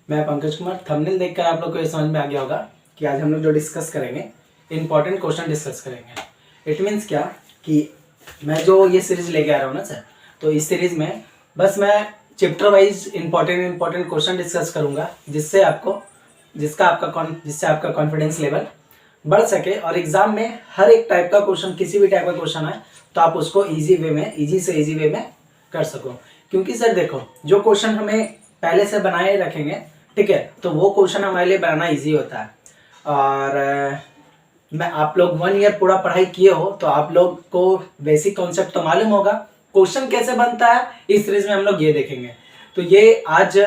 मैं पंकज कुमार। थंबनेल देखकर आप लोग को ये समझ में आ गया होगा कि आज हम लोग जो डिस्कस करेंगे इंपॉर्टेंट क्वेश्चन डिस्कस करेंगे। इट मीन्स क्या कि मैं जो ये सीरीज लेके आ रहा हूँ ना सर, तो इस सीरीज में बस मैं chapter wise important question discuss करूँगा जिससे आपका कॉन्फिडेंस लेवल बढ़ सके और एग्जाम में हर एक टाइप का क्वेश्चन, किसी भी टाइप का क्वेश्चन आए तो आप उसको इजी से इजी वे में कर सको। क्योंकि सर देखो, जो क्वेश्चन हमें पहले से बनाए रखेंगे, ठीक है, तो वो क्वेश्चन हमारे लिए बनाना इजी होता है। और मैं आप लोग 1 ईयर पूरा पढ़ाई किए हो तो आप लोग को बेसिक कॉन्सेप्ट तो मालूम होगा। क्वेश्चन कैसे बनता है इस सीरीज में हम लोग ये देखेंगे। तो ये आज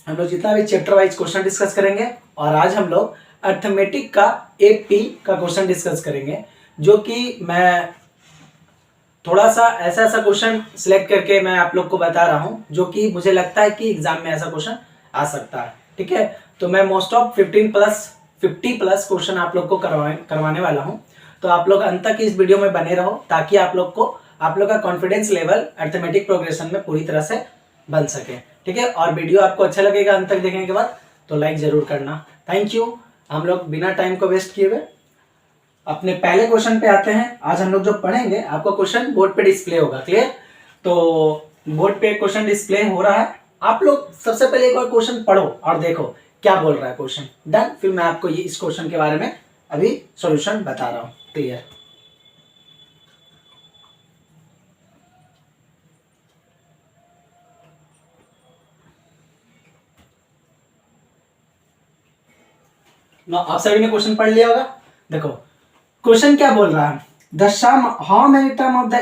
हम लोग जितना भी चैप्टर वाइज क्वेश्चन डिस्कस करेंगे और आज हम लोग अर्थमेटिक का एपी का क्वेश्चन डिस्कस करेंगे, जो कि मैं थोड़ा सा ऐसा क्वेश्चन सिलेक्ट करके मैं आप लोग को बता रहा हूं जो कि मुझे लगता है कि एग्जाम में ऐसा क्वेश्चन आ सकता है। ठीक है, तो मैं मोस्ट ऑफ 50 प्लस क्वेश्चन आप लोग को करवाने वाला हूं। तो आप लोग अंत तक इस वीडियो में बने रहो ताकि आप लोग का कॉन्फिडेंस लेवल अर्थमेटिक प्रोग्रेशन में पूरी तरह से बन सके। ठीक है, और वीडियो आपको अच्छा लगेगा अंत तक देखने के बाद तो लाइक जरूर करना। Thank you. हम लोग बिना टाइम को वेस्ट किए हुए अपने पहले क्वेश्चन पे आते हैं। आज हम लोग जो पढ़ेंगे, आपका क्वेश्चन बोर्ड पे डिस्प्ले होगा। क्लियर? तो बोर्ड पे क्वेश्चन डिस्प्ले हो रहा है। आप लोग सबसे पहले एक बार क्वेश्चन पढ़ो और देखो क्या बोल रहा है क्वेश्चन। डन। फिर मैं आपको ये इस क्वेश्चन के बारे में अभी सॉल्यूशन बता रहा हूँ। क्लियर? आप सभी ने क्वेश्चन पढ़ लिया होगा। देखो क्वेश्चन क्या बोल रहा है। The sum how many term of the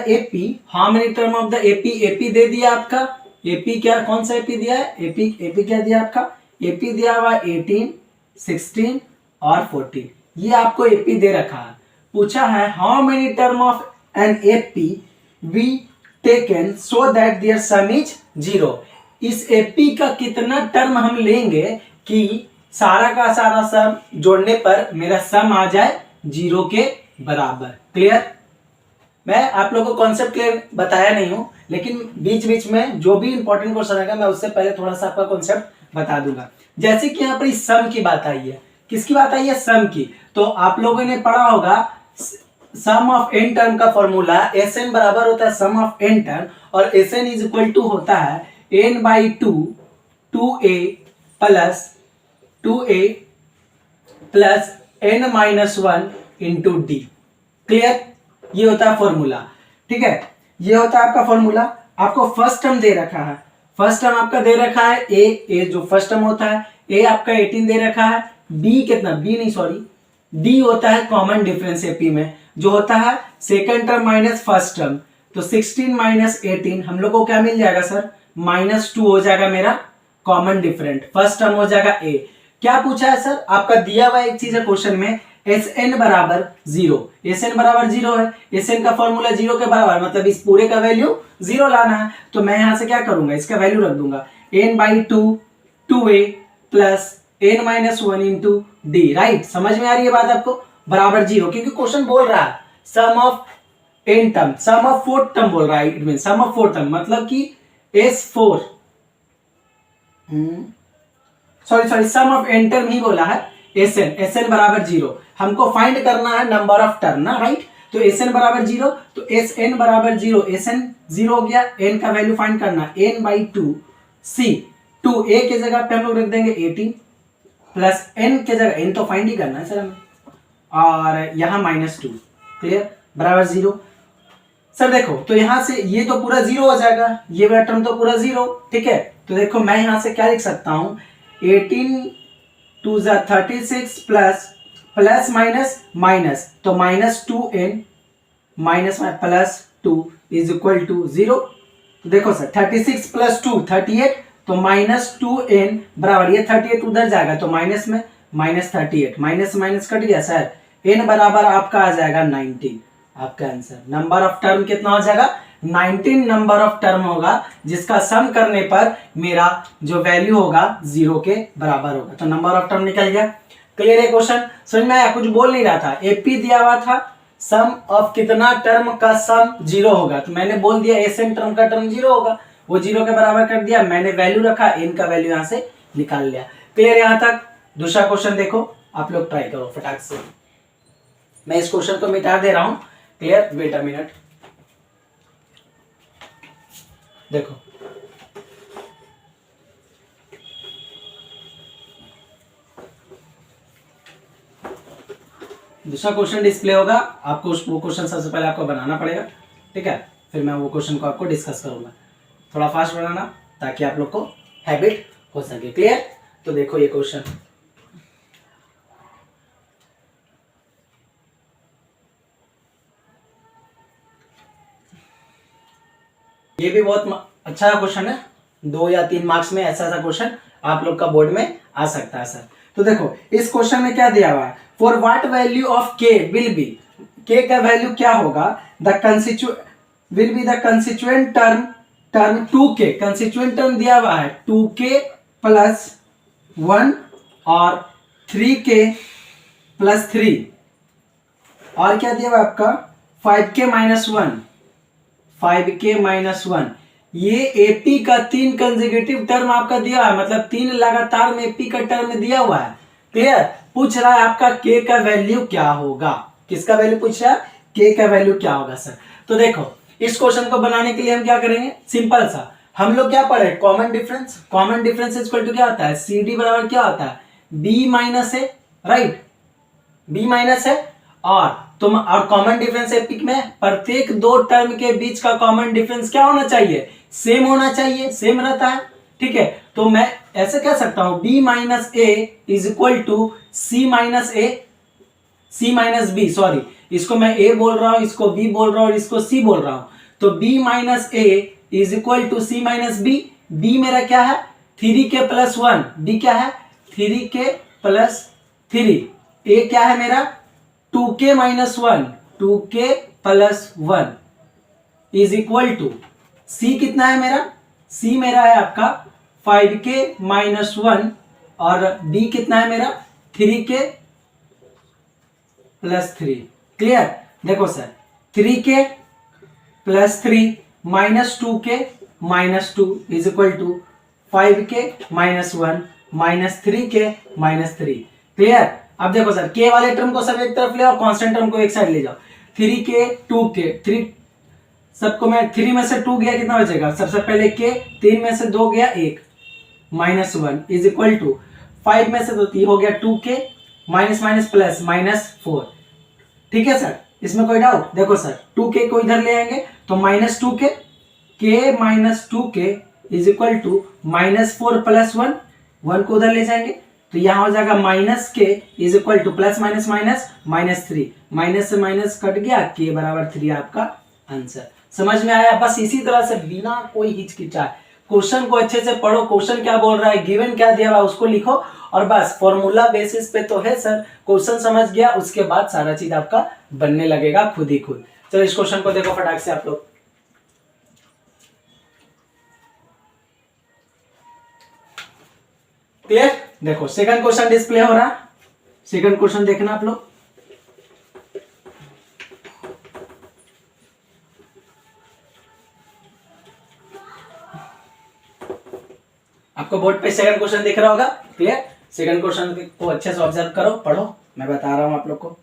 AP दे दिया आपका। एपी क्या, कौन सा एपी दिया है? एपी क्या दिया आपका? एपी दिया हुआ 18, 16 और 14। ये आपको एपी दे रखा है। पूछा है how many term of an AP we taken so that their sum is 0। इस एपी का कितना टर्म हम लेंगे कि सारा का सारा सम जोड़ने पर मेरा सम आ जाए 0 के बराबर। क्लियर? मैं आप लोगों को कॉन्सेप्ट क्लियर बताया नहीं हूं, लेकिन बीच बीच में जो भी इंपॉर्टेंट क्वेश्चन आएगा मैं उससे पहले थोड़ा सा आपका कॉन्सेप्ट बता दूंगा। जैसे कि यहाँ पर इस सम की बात आई है। किसकी बात आई है? सम की। तो आप लोगों ने पढ़ा होगा सम ऑफ एन टर्म का फॉर्मूला एस एन बराबर होता है सम ऑफ एन टर्म, और S n is equal to होता है n by 2a plus 2a plus n minus 1 into d. Clear? ये होता है फॉर्मूला। ठीक है, ये होता है आपका फॉर्मूला। आपको फर्स्ट टर्म दे रखा है। फर्स्ट टर्म आपका दे रखा है ए जो फर्स्ट टर्म होता है। ए आपका 18 दे रखा है। बी कितना? डी होता है कॉमन डिफरेंस एपी में, जो होता है second term minus first term. तो 16 माइनस 18 हम लोग को क्या मिल जाएगा सर? -2 हो जाएगा मेरा कॉमन डिफरेंट। फर्स्ट टर्म हो जाएगा ए। क्या पूछा है सर? आपका दिया हुआ एक चीज है क्वेश्चन में, एस एन बराबर 0। एस एन बराबर 0 है। एस एन का फॉर्मूला 0 के बराबर, मतलब इस पूरे का वैल्यू 0 लाना है। तो मैं यहां से क्या करूंगा? इसका वैल्यू रख दूंगा n by 2a plus n minus 1 into D. Right? समझ में आ रही है बात आपको? बराबर 0, क्योंकि क्वेश्चन बोल रहा है sum of n term, sum of 4 term बोल रहा है। It mean sum of 4 term, मतलब कि S4 sorry sum of N term ही बोला है। एस एन बराबर 0 हमको फाइंड करना है नंबर ऑफ टर्म ना। राइट? तो एस एन बराबर 0, तो एस एन बराबर 0, एस एन 0 हो गया। एन का वैल्यू फाइंड करना n बाई 2c। 2a के जगह पे हम लोग रख देंगे 18 प्लस n के जगह, n तो फाइंड ही करना है सर हमें, और यहां -2। क्लियर? बराबर 0। सर देखो, तो यहां से ये तो पूरा 0 हो जाएगा, ये वाला टर्म तो पूरा 0। ठीक है, तो देखो मैं यहां से क्या लिख सकता हूं? 18 2 जा 36 प्लस माइनस तो -2n minus plus 2 is equal to 0। तो देखो सर 36 प्लस 2 38, तो -2n बराबर, ये 38 उधर जाएगा तो माइनस में -38, माइनस कट गया सर। n बराबर आपका आ जाएगा 19। आपका आंसर नंबर ऑफ टर्म कितना हो जाएगा? 19 नंबर ऑफ टर्म होगा, जिसका सम करने पर मेरा जो वैल्यू होगा 0 के बराबर होगा। तो नंबर ऑफ टर्म निकल गया। क्लियर है क्वेश्चन? समझ में आया? कुछ बोल नहीं रहा था। एपी दिया हुआ था, सम ऑफ कितना टर्म का सम 0 होगा, तो मैंने बोल दिया एस एन टर्म का टर्म 0 होगा, वो 0 के बराबर कर दिया। मैंने वैल्यू रखा, एन का वैल्यू यहां से निकाल लिया। क्लियर यहां तक? दूसरा क्वेश्चन देखो, आप लोग ट्राई करो फटाक से। मैं इस क्वेश्चन को मिटा दे रहा हूं। क्लियर? वेट अ मिनट, देखो दूसरा क्वेश्चन डिस्प्ले होगा, आपको वो क्वेश्चन सबसे पहले आपको बनाना पड़ेगा, ठीक है? फिर मैं वो क्वेश्चन को आपको डिस्कस करूंगा। थोड़ा फास्ट बनाना ताकि आप लोग को हैबिट हो सके। क्लियर? तो देखो ये क्वेश्चन, ये भी बहुत अच्छा क्वेश्चन है। 2 या 3 मार्क्स में ऐसा क्वेश्चन आप लोग का बोर्ड में आ सकता है सर। तो देखो इस क्वेश्चन में क्या दिया हुआ है, फॉर व्हाट वैल्यू ऑफ के विल बी, के का वैल्यू क्या होगा, the will be the constituent term 2k, constituent term दिया हुआ है 2k प्लस 1 और 3k प्लस 3, और क्या दिया हुआ आपका 5k माइनस 1, 5k माइनस 1। ये एपी का 3 कंसेक्यूटिव टर्म आपका दिया है, मतलब 3 लगातार में एपी का टर्म दिया हुआ है। क्लियर? पूछ रहा है आपका के का वैल्यू क्या होगा। किसका वैल्यू पूछ रहा है? के का वैल्यू क्या होगा सर। तो देखो इस क्वेश्चन को बनाने के लिए हम क्या करेंगे, सिंपल सा हम लोग क्या पढ़े, common difference. Common difference equal to क्या होता है, सी डी बराबर क्या होता है, b minus a, right? B minus है, और कॉमन डिफरेंस एपिक में प्रत्येक 2 टर्म के बीच का कॉमन डिफरेंस क्या होना चाहिए, सेम होना चाहिए, सेम रहता है, ठीक है? तो मैं ऐसे कह सकता हूं b minus a is equal to c minus a, c minus b, sorry इसको मैं a बोल रहा हूं, इसको b बोल रहा हूं और इसको c बोल रहा हूं। तो b minus a is equal to c minus b. b मेरा क्या है 3k प्लस 1, b क्या है 3k प्लस 3, a क्या है मेरा 2k minus 1, 2k plus 1 is equal to c कितना है मेरा, c मेरा है आपका 5k माइनस 1 और b कितना है मेरा 3k प्लस 3। क्लियर? देखो sir 3k plus 3 minus 2k minus 2 is equal to 5k minus 1 minus 3k minus 3। Clear? अब देखो सर k वाले टर्म को सब एक तरफ ले और कांस्टेंट टर्म को एक साइड ले जाओ। 3k 2k 3 सबको मैं 3 में से 2 गया कितना बचेगा, सबसे पहले k, 3 में से 2 गया 1 माइनस 1 इज इक्वल टू 5 में से 2 हो गया 2k minus minus plus minus 4। ठीक है सर, इसमें कोई डाउट? देखो सर 2k को इधर ले आएंगे तो minus 2k, k minus 2k is equal to minus 4 plus 1, 1 को उधर ले जाएंगे तो यहां हो जाएगा minus k is equal to plus minus minus minus 3, minus से माइनस कट गया, k बराबर 3 आपका आंसर। समझ में आया? बस इसी तरह से बिना कोई हिचकिचाए क्वेश्चन को अच्छे से पढ़ो, क्वेश्चन क्या बोल रहा है, गिवन क्या दिया हुआ है उसको लिखो और बस फॉर्मूला बेसिस पे तो है सर, क्वेश्चन समझ गया उसके बाद सारा चीज आपका बनने लगेगा खुद ही खुद। चलो इस क्वेश्चन को देखो फटाक से आप लोग। क्लियर? देखो सेकंड क्वेश्चन डिस्प्ले हो रहा है, सेकंड क्वेश्चन देखना आप लोग। आपको बोर्ड पे सेकंड क्वेश्चन दिख रहा होगा। क्लियर? सेकंड क्वेश्चन को अच्छे से ऑब्जर्व करो, पढ़ो, मैं बता रहा हूं आप लोग को।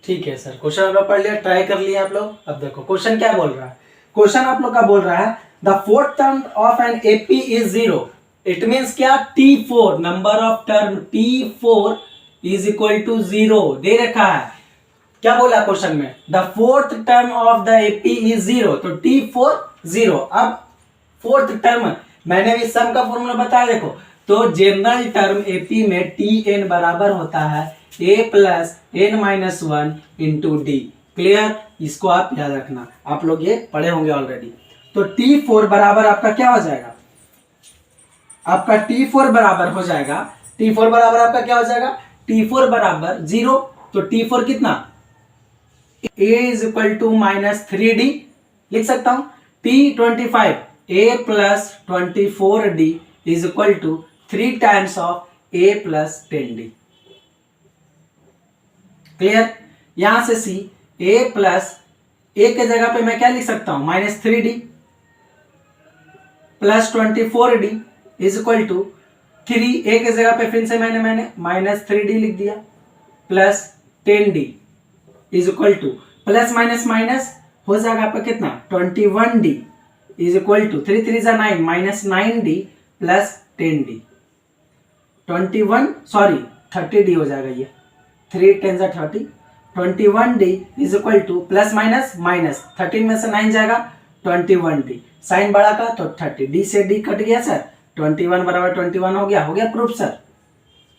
ठीक है सर, क्वेश्चन आप लोग पढ़ लिया, ट्राई कर लिया आप लोग। अब देखो क्वेश्चन क्या बोल रहा है, क्वेश्चन आप लोग का बोल रहा है the fourth term of an AP is 0। It means क्या, T4 number of term T4 is equal to 0 दे रखा है। क्या बोला क्वेश्चन में, the fourth term of the AP is 0, तो T4 0। अब फोर्थ टर्म मैंने भी सम का फॉर्मूला बताया, देखो तो जनरल टर्म एपी में Tn बराबर होता है a plus N minus 1 into d. Clear? इसको आप याद रखना, आप लोग ये पढ़े होंगे ऑलरेडी। तो T4 बराबर आपका क्या हो जाएगा, आपका T4 बराबर हो जाएगा, T4 बराबर आपका क्या हो जाएगा, T4 बराबर 0, तो T4 कितना, a is equal to minus 3d लिख सकता हूं। T25 a plus 24d is equal to 3 times of a plus 10d। Clear. यहां से सी ए प्लस ए के जगह पे मैं क्या लिख सकता हूं -3d plus 24d is equal to 3 a के जगह पे फिर से मैंने -3d लिख दिया plus 10d is equal to plus minus minus हो जाएगा आपका कितना 21d इज इक्वल टू 3 3 जा 9 -9d प्लस 10d 30d हो जाएगा ये 3 10 जा 30 21d is equal to plus minus minus 13 में से 9 जाएगा 21d साइन बड़ा का तो 30 d से d कट गया सर 21 बराबर 21 हो गया प्रूफ सर।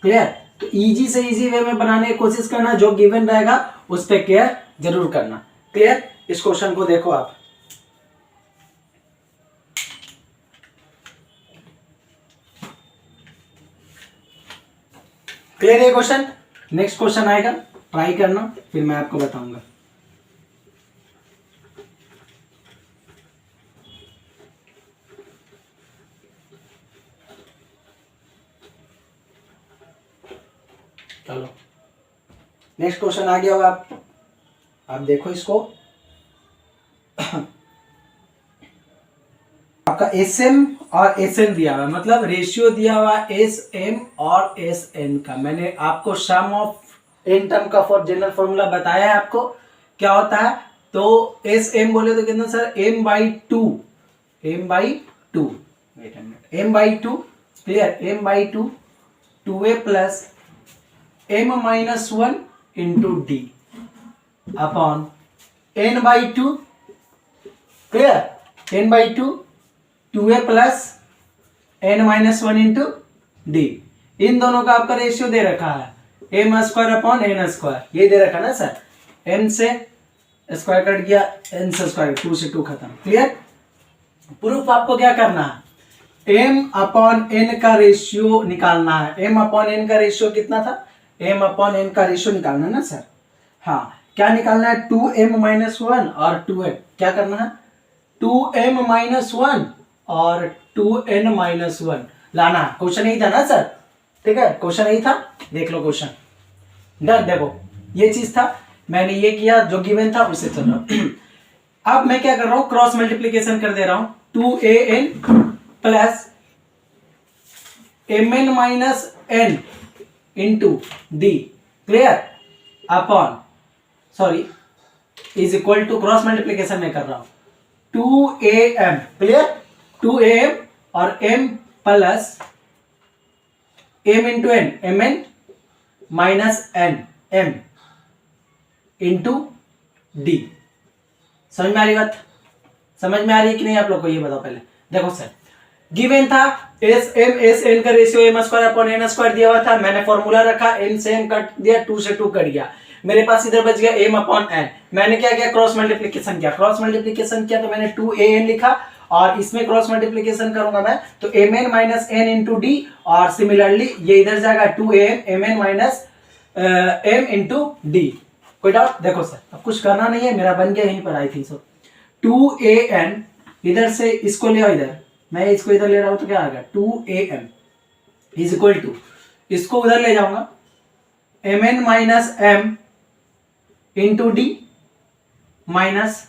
क्लियर। तो इजी से इजी वे में बनाने की कोशिश करना, जो गिवन रहेगा उस पर केयर जरूर करना। क्लियर। इस क्वेश्चन को देखो आप, क्लियर है क्वेश्चन। नेक्स्ट क्वेश्चन आएगा, ट्राई करना फिर मैं आपको बताऊंगा। चलो नेक्स्ट क्वेश्चन आ गया होगा, आप देखो इसको। आपका एसएम और एसएन दिया हुआ, मतलब रेशियो दिया हुआ एसएम और एसएन का। मैंने आपको सम ऑफ एन टर्म का फॉर जनरल फॉर्मूला बताया है आपको क्या होता है। तो एसएम बोले तो कितना sir m/2 m/2 clear m/2 2a plus m-1 into D upon n/2 clear n/2 2a plus n-1 into D. इन दोनों का आपका रेशियो दे रखा है m² अपॉन n², ये दे रखा ना सर। m से स्क्वायर कट गया, n से स्क्वायर 2 से 2 खत्म। क्लियर। प्रूफ आपको क्या करना है, m अपॉन n का रेशियो निकालना है। m अपॉन n का रेशियो कितना था, m अपॉन n का रेशियो निकालना है ना सर। हाँ क्या निकालना है 2m-1 और 2n, क्या करना है 2m-1 और 2n-1 लाना। क्वेश्चन यही था ना सर, ठीक है क्वेश्चन यही था, देख लो क्वेश्चन। डन। देखो ये चीज था, मैंने ये किया जो गिवन था उससे चल रहा हूं। अब मैं क्या कर रहा हूं, क्रॉस मल्टीप्लीकेशन कर दे रहा हूं 2an plus mn-n into d clear upon is equal to cross multiplication में कर रहा हूं 2am क्लियर 2am और m plus m into n mn minus n m into d. समझ में आ रही बात, समझ में आ रही है कि नहीं आप लोग को, ये बताओ पहले। देखो सर गिवन था एस एम एस एन का रेशियो m² अपॉन n² दिया हुआ था, मैंने फॉर्मूला रखा n से m कट दिया 2 से 2 कट गया, मेरे पास इधर बच गया m अपॉन n। मैंने क्या किया क्रॉस मल्टीप्लीकेशन किया, तो मैंने 2an लिखा और इसमें क्रॉस मल्टीप्लीकेशन करूंगा मैं तो mn minus n into d और सिमिलरली ये इधर जाएगा 2am mn minus m into D. कोई डाउट। देखो सर अब कुछ करना नहीं है, मेरा बन गया यहीं पर आई थिंक सो 2an इधर से इसको ले आओ, इधर मैं इसको इधर ले रहा हूं तो क्या आ गया 2am इज इक्वल टू इसको उधर ले जाऊंगा mn minus m into D minus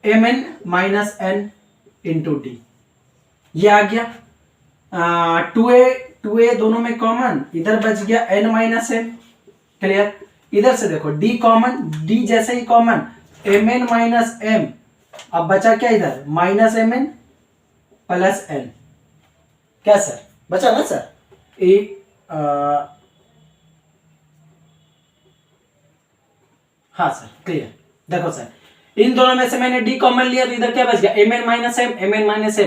mn minus n into D. ये आ गया 2a दोनों में कॉमन, इधर बच गया n माइनस m क्लियर। इधर से देखो d कॉमन, d जैसे ही कॉमन mn माइनस m, अब बचा क्या इधर माइनस mn प्लस n, क्या सर बचा ना सर हाँ सर क्लियर। देखो सर इन दोनों में से मैंने d कॉमन लिया तो इधर क्या बच गया mn माइनस m,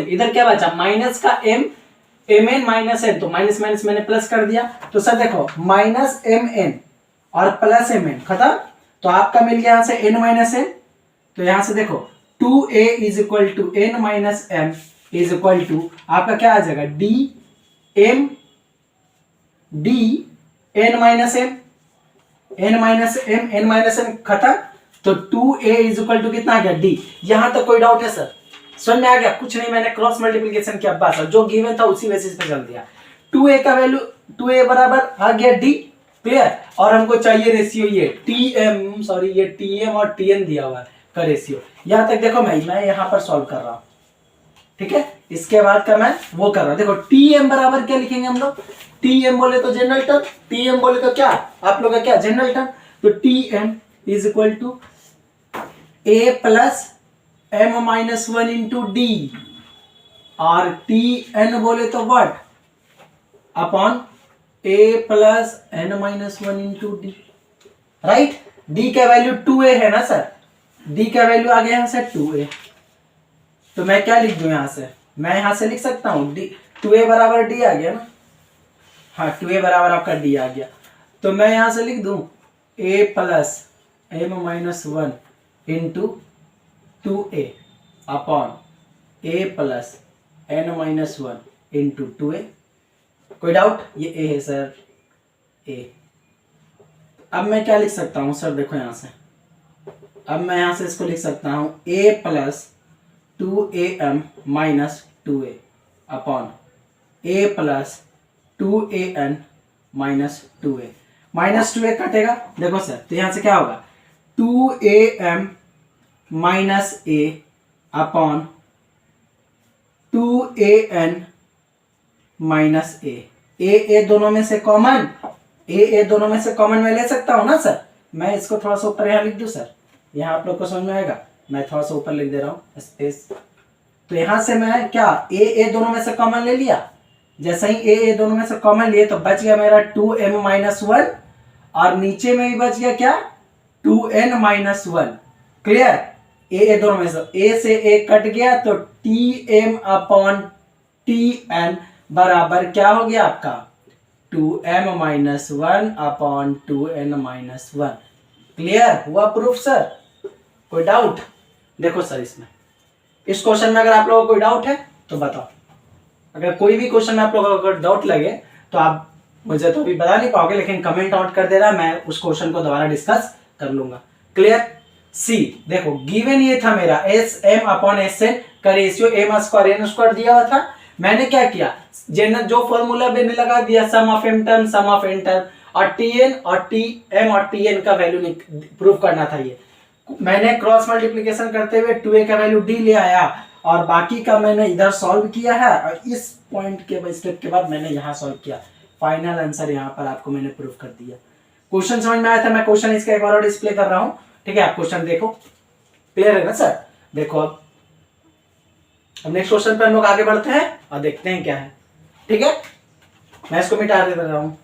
इधर क्या बचा माइनस का m mn माइनस n, तो माइनस माइनस मैंने प्लस कर दिया। तो सर देखो माइनस mn और प्लस mn खत्म, तो आपका मिल गया यहां से n माइनस n। तो यहां से देखो 2a is equal to n minus m is equal to आपका क्या आ जाएगा d n माइनस m खत्म। तो 2a इज इक्वल टू कितना आ गया d। यहां तक कोई डाउट है सर, समझ में आ गया? कुछ नहीं, मैंने क्रॉस मल्टीप्लिकेशन किया बस, जो गिवन था उसी बेसिस पे चल दिया। 2a का वैल्यू 2a बराबर आ गया d क्लियर। और हमको चाहिए रेशियो ये ये टीएम और टीएन दिया हुआ है का रेशियो। यहां तक देखो मैं यहां पर सॉल्व कर रहा हूं, ठीक है। इसके बाद का मैं वो कर रहा हूं। देखो टीएम बराबर क्या लिखेंगे हम लोग, टीएम बोले तो जनरल टर्म, टीएम बोले तो क्या आप लोग का क्या जनरल टर्म, तो T m is equal to a plus m minus one into d, और टी एन बोले तो what upon a plus N minus one into D, right. D का वैल्यू 2a है ना सर, डी का वैल्यू आ गया यहां से 2a, तो मैं क्या लिख दूं यहां से, मैं यहां से लिख सकता हूं डी 2a बराबर डी आ गया ना, हाँ 2a बराबर आपका डी आ गया, तो मैं यहां से लिख दूं a plus m minus one into 2a upon a plus N minus one into 2a। कोई डाउट, ये a है सर, a। अब मैं क्या लिख सकता हूं सर, देखो यहां से, अब मैं यहां से इसको लिख सकता हूं a plus 2am minus 2a upon a plus 2an minus 2a, minus 2a कटेगा, देखो सर, तो यहां से क्या होगा 2am minus a upon 2an minus a दोनों में से कॉमन, a दोनों में से कॉमन मैं ले सकता हूं ना सर। मैं इसको थोड़ा सा ऊपर यहां लिख दूं सर, यहां आप लोग को समझ में आएगा, मैं थोड़ा सा ऊपर लिख दे रहा हूं स्पेस। तो यहां से मैं क्या a दोनों में से कॉमन ले लिया, जैसे ही a दोनों में से कॉमन लिए तो बच गया मेरा 2m माइनस वन, और नीचे में भी बच गया क्या 2n minus one, clear. a दोनों में से a से a कट गया, तो tm अपॉन tn बराबर क्या हो गया आपका 2m minus one upon 2n minus one. Clear हुआ प्रूफ सर, कोई डाउट। देखो सर इसमें इस क्वेश्चन में अगर आप लोगों को कोई डाउट है तो बताओ, अगर कोई भी क्वेश्चन में आप लोगों को डाउट लगे तो आप मुझे तो अभी बता नहीं पाओगे, लेकिन कमेंट आउट कर देना, मैं उस क्वेश्चन को दोबारा डिस्कस कर लूंगा। क्लियर। सी देखो गिवन ये था मेरा S M upon S N का ratio M square N square दिया हुआ था। मैंने क्या किया, जो फॉर्मूला मैंने लगा दिया sum of M term sum of N term, और टी एन और टी एम और टी एन का वैल्यू प्रूव करना था। ये मैंने क्रॉस मल्टीप्लिकेशन करते हुए 2a का वैल्यू d ले आया, और बाकी का मैंने इधर सॉल्व किया है, और इस पॉइंट के स्टेप के बाद मैंने यहाँ सॉल्व किया, फाइनल आंसर यहाँ पर आपको मैंने प्रूव कर दिया। क्वेश्चन समझ में आया था, मैं क्वेश्चन इसका एक बार और डिस्प्ले कर रहा हूँ, ठीक है। आप क्वेश्चन देखो, क्लियर है ना सर। देखो अब नेक्स्ट क्वेश्चन पर हम लोग आगे बढ़ते हैं और देखते हैं क्या है, ठीक है। मैं इसको मिटा दे रहा हूँ।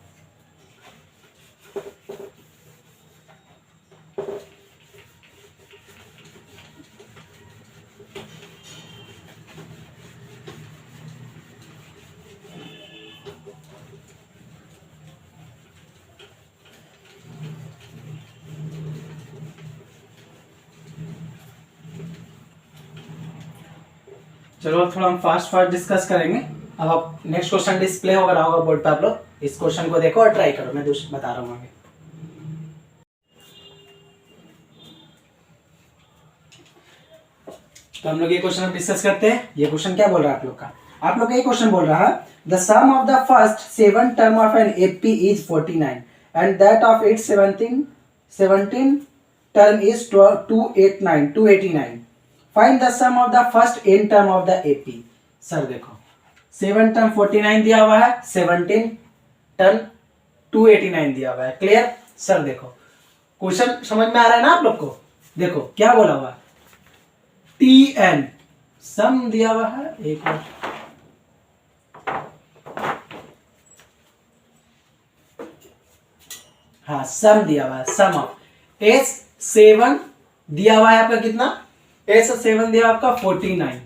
चलो थोड़ा हम फास्ट डिस्कस करेंगे। अब आप नेक्स्ट क्वेश्चन डिस्प्ले हो रहा होगा बोर्ड पे, आप लोग इस क्वेश्चन को देखो और ट्राई करो, मैं बता रहा हूँ आगे। तो हम लोग ये क्वेश्चन डिस्कस करते हैं। ये क्वेश्चन क्या बोल रहा है आप लोग का, आप लोग का ये क्वेश्चन बोल रहा है the sum of the first 7 term of an AP is 49 and that of its 17 term is 289। Find the sum of the first n term of the AP. Sir देखो 7 टर्म 49 दिया हुआ है, 17 टर्म 289 दिया हुआ है, क्लियर। सर देखो question समझ में आ रहा है ना आप लोग को। देखो क्या बोला हुआ, tn सम दिया हुआ है, एक बार हाँ सम दिया हुआ है, सम ऑफ S7 दिया हुआ है आपका कितना, S7 दिया आपका 49,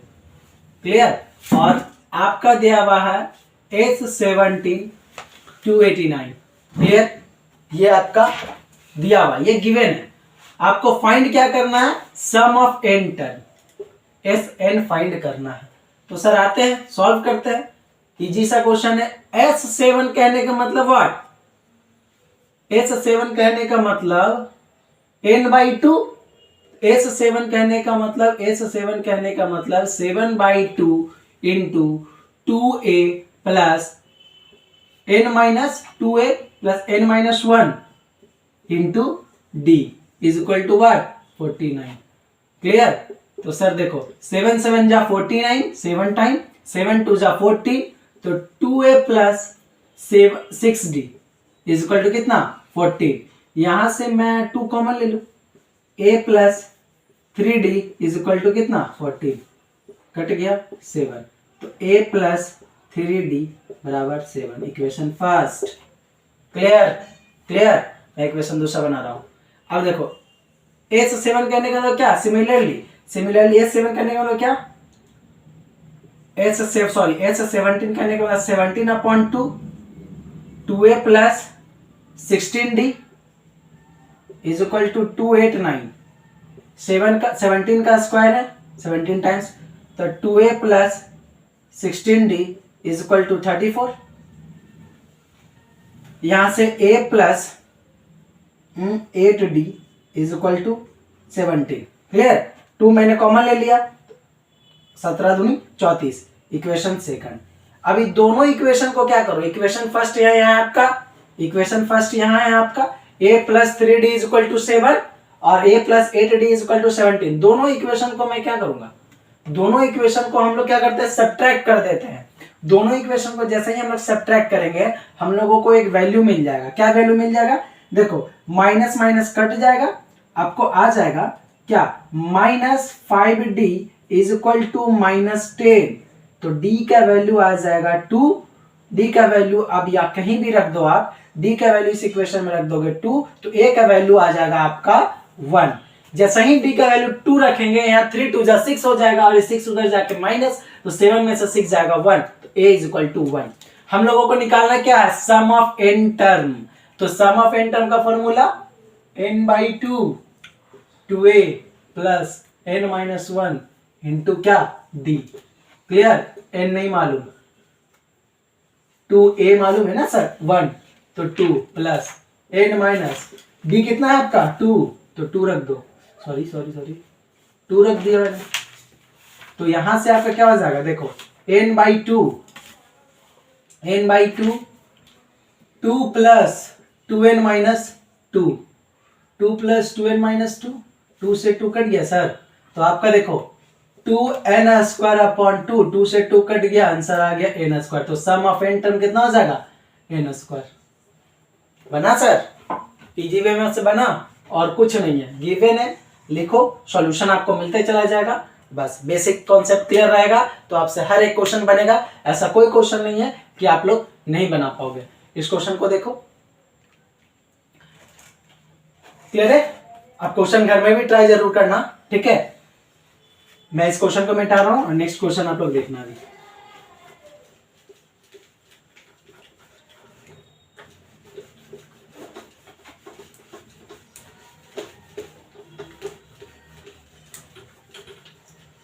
क्लियर। और आपका दिया हुआ है S17 289, क्लियर। ये आपका दिया हुआ, ये गिवन है। आपको फाइंड क्या करना है, sum of n term Sn find करना है। तो सर आते हैं सॉल्व करते हैं, इजी सा क्वेश्चन है। S7 कहने का मतलब व्हाट, S7 कहने का मतलब n/2, S7 कहने का मतलब S7 कहने का मतलब 7/2 into 2a plus n minus 2a plus n minus 1 into D is equal to what 49। Clear? तो सर देखो 7 7 जा 49, 7 टाइम 7 2 जा 40, तो 2a plus 6d is equal to कितना 14। यहां से मैं 2 कॉमन ले लू, a plus 3d is equal to कितना 14, कट गया 7, तो a प्लस 3d बराबर 7, इक्वेशन फर्स्ट। क्लियर? क्लियर? मैं इक्वेशन दूसरा बना रहा हूं। अब देखो a से 7 करने का मतलब क्या, सिमिलरली a से 7 करने का मतलब क्या, a से 17 करने का मतलब 17/2 2a plus 16d is equal to 289। 17 का स्क्वायर है 17 टाइम्स, तो 2a plus 16d is equal to 34। यहां से a plus 8d is equal to 17। Clear? 2 मैंने कॉमन ले लिया, 17 दूनी 34, इक्वेशन सेकंड। अभी दोनों इक्वेशन को क्या करो, इक्वेशन फर्स्ट यहाँ है आपका a plus 3d is equal to 7 और a plus 8d is equal to 17। दोनों इक्वेशन को मैं क्या करूंगा, दोनों इक्वेशन को हम लोग क्या करते हैं, सब्ट्रैक्ट कर देते हैं। दोनों इक्वेशन को जैसे ही हम लोग सब्ट्रैक्ट करेंगे हम लोगों को एक वैल्यू मिल जाएगा। क्या वैल्यू मिल जाएगा, देखो माइनस माइनस कट जाएगा, आपको आ जाएगा क्या minus 5d is equal to minus 10। तो d का वैल्यू आ जाएगा 2, d का वैल्यू अब या कहीं भी रख दो आप, d का वैल्यू इस इक्वेशन में रख दोगे 2, तो a का वैल्यू आ जाएगा आपका 1। जैसे ही d का वैल्यू 2 रखेंगे, यहाँ 3 2 जा 6 हो जाएगा और 6 उधर जाके माइनस, तो 7 में से 6 जाएगा 1, तो a इज इक्वल टू 1। हम लोगों को निकालना क्या है, सम ऑफ n टर्म। तो सम ऑफ n टर्म का formula n/2 2a plus n minus 1 into क्या d। क्लियर? n नहीं मालूम, 2a मालूम है ना सर 1, तो 2 प्लस n माइनस d कितना है आपका 2, तो 2 रख दो, सॉरी 2 रख दिया मैंने। तो यहां से आपका क्या हो जाएगा, देखो n/2 2 plus 2n minus 2 plus 2n minus 2 से 2 कट गया सर, तो आपका देखो 2n स्क्वायर अपॉन 2 से 2 कट गया, आंसर आ गया n स्क्वायर। तो सम ऑफ n टर्म कितना हो जाएगा n स्क्वायर। बना सर, इजी वे में से बना और कुछ नहीं है, गिवन है, लिखो सॉल्यूशन आपको मिलते चला जाएगा। बस बेसिक कॉन्सेप्ट क्लियर रहेगा तो आपसे हर एक क्वेश्चन बनेगा, ऐसा कोई क्वेश्चन नहीं है कि आप लोग नहीं बना पाओगे। इस क्वेश्चन को देखो, क्लियर है? आप क्वेश्चन घर में भी ट्राई जरूर करना, ठीक है? मैं इस क्वेश्चन को मिटा रहा हूं और नेक्स्ट क्वेश्चन आप लोग देखना भी।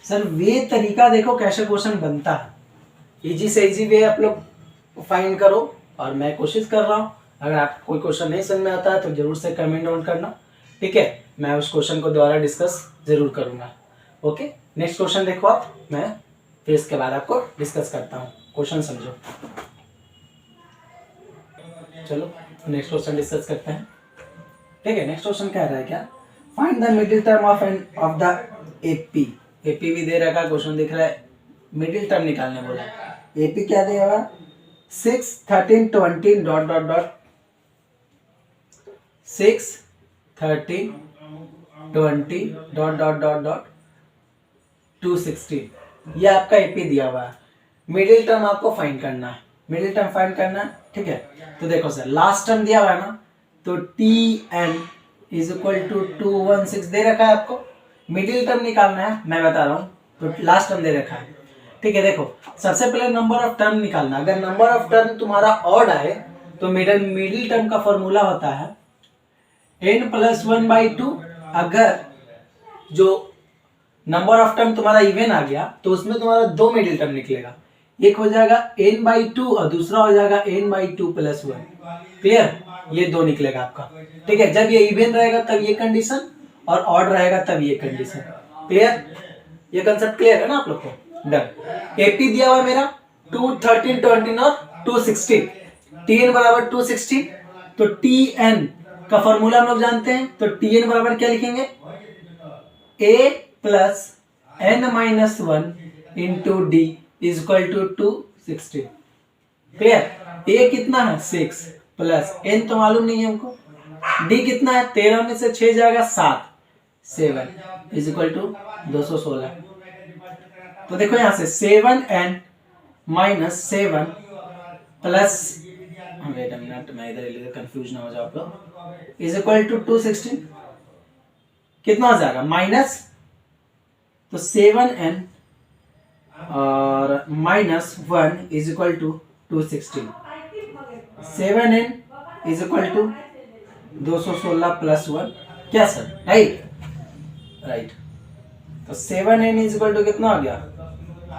सर वे तरीका देखो कैसे क्वेश्चन बनता है, इजी से इजी वे आप लोग फाइंड करो और मैं कोशिश कर रहा हूं। अगर आपको कोई क्वेश्चन नहीं समझ में आता है तो जरूर से कमेंट डाउन करना, ठीक है? मैं उस क्वेश्चन को दोबारा डिस्कस जरूर करूंगा। ओके, नेक्स्ट क्वेश्चन देखो आप, मैं फिर इसके बाद आपको डिस्कस करता हूँ, क्वेश्चन समझो। चलो नेक्स्ट क्वेश्चन डिस्कस करते हैं, ठीक है? नेक्स्ट क्वेश्चन कह रहा है क्या, find the middle term of the AP. AP भी दे रखा, क्वेश्चन दिख रहा है, मिडिल टर्म निकालने बोला। एपी क्या दिया हुआ, 6 13 20 dot dot dot 6 13 20 dot dot dot dot 216, ये आपका एपी दिया हुआ है। मिडिल टर्म आपको फाइंड करना है, मिडिल टर्म फाइंड करना है, ठीक है? तो देखो सर लास्ट टर्म दिया हुआ है ना, तो tn इज इक्वल टू 216 दे रखा है आपको। मिडिल टर्म निकालना है, मैं बता रहा हूं, तो लास्ट टर्म दे रखा है, ठीक है? देखो सबसे पहले नंबर ऑफ टर्म निकालना। अगर नंबर ऑफ टर्म तुम्हारा ऑड आए तो मिडिल टर्म का फॉर्मूला होता है n प्लस 1/2। अगर जो नंबर ऑफ टर्म तुम्हारा इवन आ गया तो उसमें तुम्हारा 2 मिडिल टर्म निकलेगा, एक हो जाएगा n/2 और दूसरा हो जाएगा n/2 प्लस 1। क्लियर? ये 2 निकलेगा आपका, ठीक है? जब ये इवन रहेगा तब ये कंडीशन और ऑड रहेगा तब ये कंडीशन। क्लियर? ये कंसेप्ट क्लियर है ना आप लोग को? डन। एपी दिया हुआ मेरा 2 13 20 और 216, tn बराबर 216, तो टी एन का फॉर्मूला हम लोग जानते हैं, तो टी एन बराबर क्या लिखेंगे, A plus N minus one into D is equal to 216। Clear? A कितना है 6 प्लस एन तो मालूम नहीं है हमको, डी कितना है 13 में से 6 जाएगा 7 इज इक्वल टू 216। तो देखो यहां से 7n minus 7 plus, wait a minute मैं इधर ले, कंफ्यूज ना हो जाओ आप लोग, इज इक्वल टू 216। कितना हो जाएगा माइनस, तो 7n और minus 1 is equal to 216। 7n is equal to 216 plus 1, क्या सर? राइट। तो 7n इज इक्वल टू कितना हो गया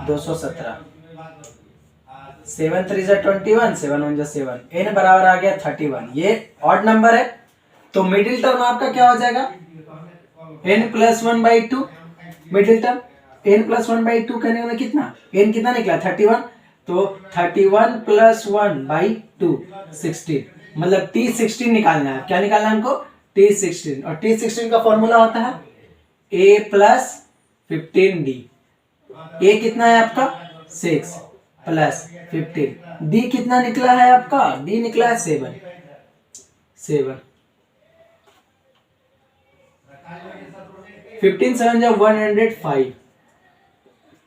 217। 7 3 21, 7 1 7, n बराबर आ गया 31। ये ऑड नंबर है, तो मिडिल टर्म आपका क्या हो जाएगा n plus 1/2। Middle term n plus 1/2 करने में कितना, n कितना निकला 31, तो 31 प्लस 1/2 16, मतलब T16 निकालना है। क्या निकालना है हमको, T16, और T16 का फॉर्मूला होता है a प्लस 15d। a कितना है आपका 6 प्लस 15, d कितना निकला है आपका, d निकला है 7। 15 7 जा 105।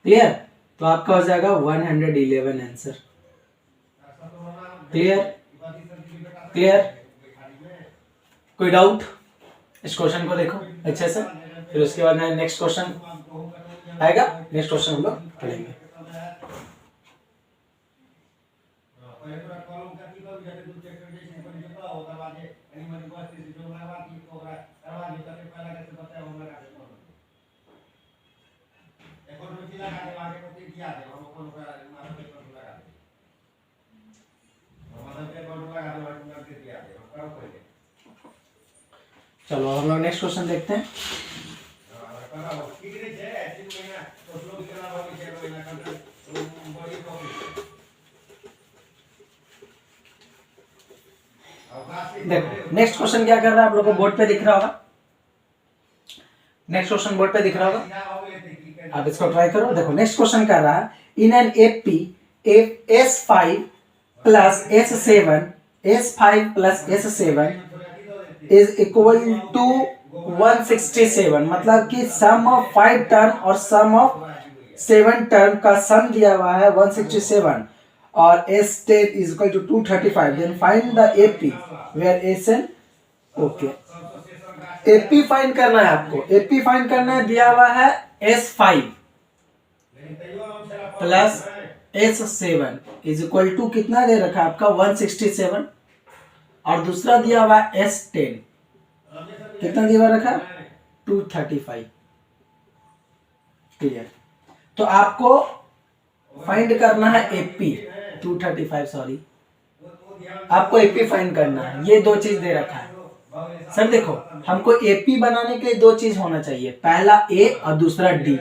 क्लियर? तो आपका हो जाएगा 111 आंसर। क्लियर? कोई डाउट? इस क्वेश्चन को देखो अच्छे से, फिर उसके बाद में नेक्स्ट क्वेश्चन आएगा, नेक्स्ट क्वेश्चन हम लोग पढ़ेंगे। चलो हम लोग नेक्स्ट क्वेश्चन देखते हैं। देखो नेक्स्ट क्वेश्चन क्या कर रहा है, आप लोगों को बोर्ड पे दिख रहा होगा। नेक्स्ट क्वेश्चन बोर्ड पे दिख रहा होगा, आप इसको ट्राई करो। देखो नेक्स्ट क्वेश्चन कर रहा है, in an AP S5 plus S7, S5 plus S7 is equal to 167, मतलब कि सम ऑफ 5 टर्म और सम ऑफ 7 टर्म का सम दिया हुआ है 167, और S10 is equal to 235, then find the AP where SN, okay AP find करना है आपको, AP फाइंड करना है, दिया हुआ है S5 plus S7 is equal to कितना दे रखा है आपका 167, और दूसरा दिया हुआ है S10 कितना दिया हुआ रखा 235। क्लियर? तो आपको फाइंड करना है AP 235, सॉरी आपको AP फाइंड करना है। ये दो चीज दे रखा है सर। देखो हमको AP बनाने के लिए दो चीज होना चाहिए, पहला A और दूसरा D।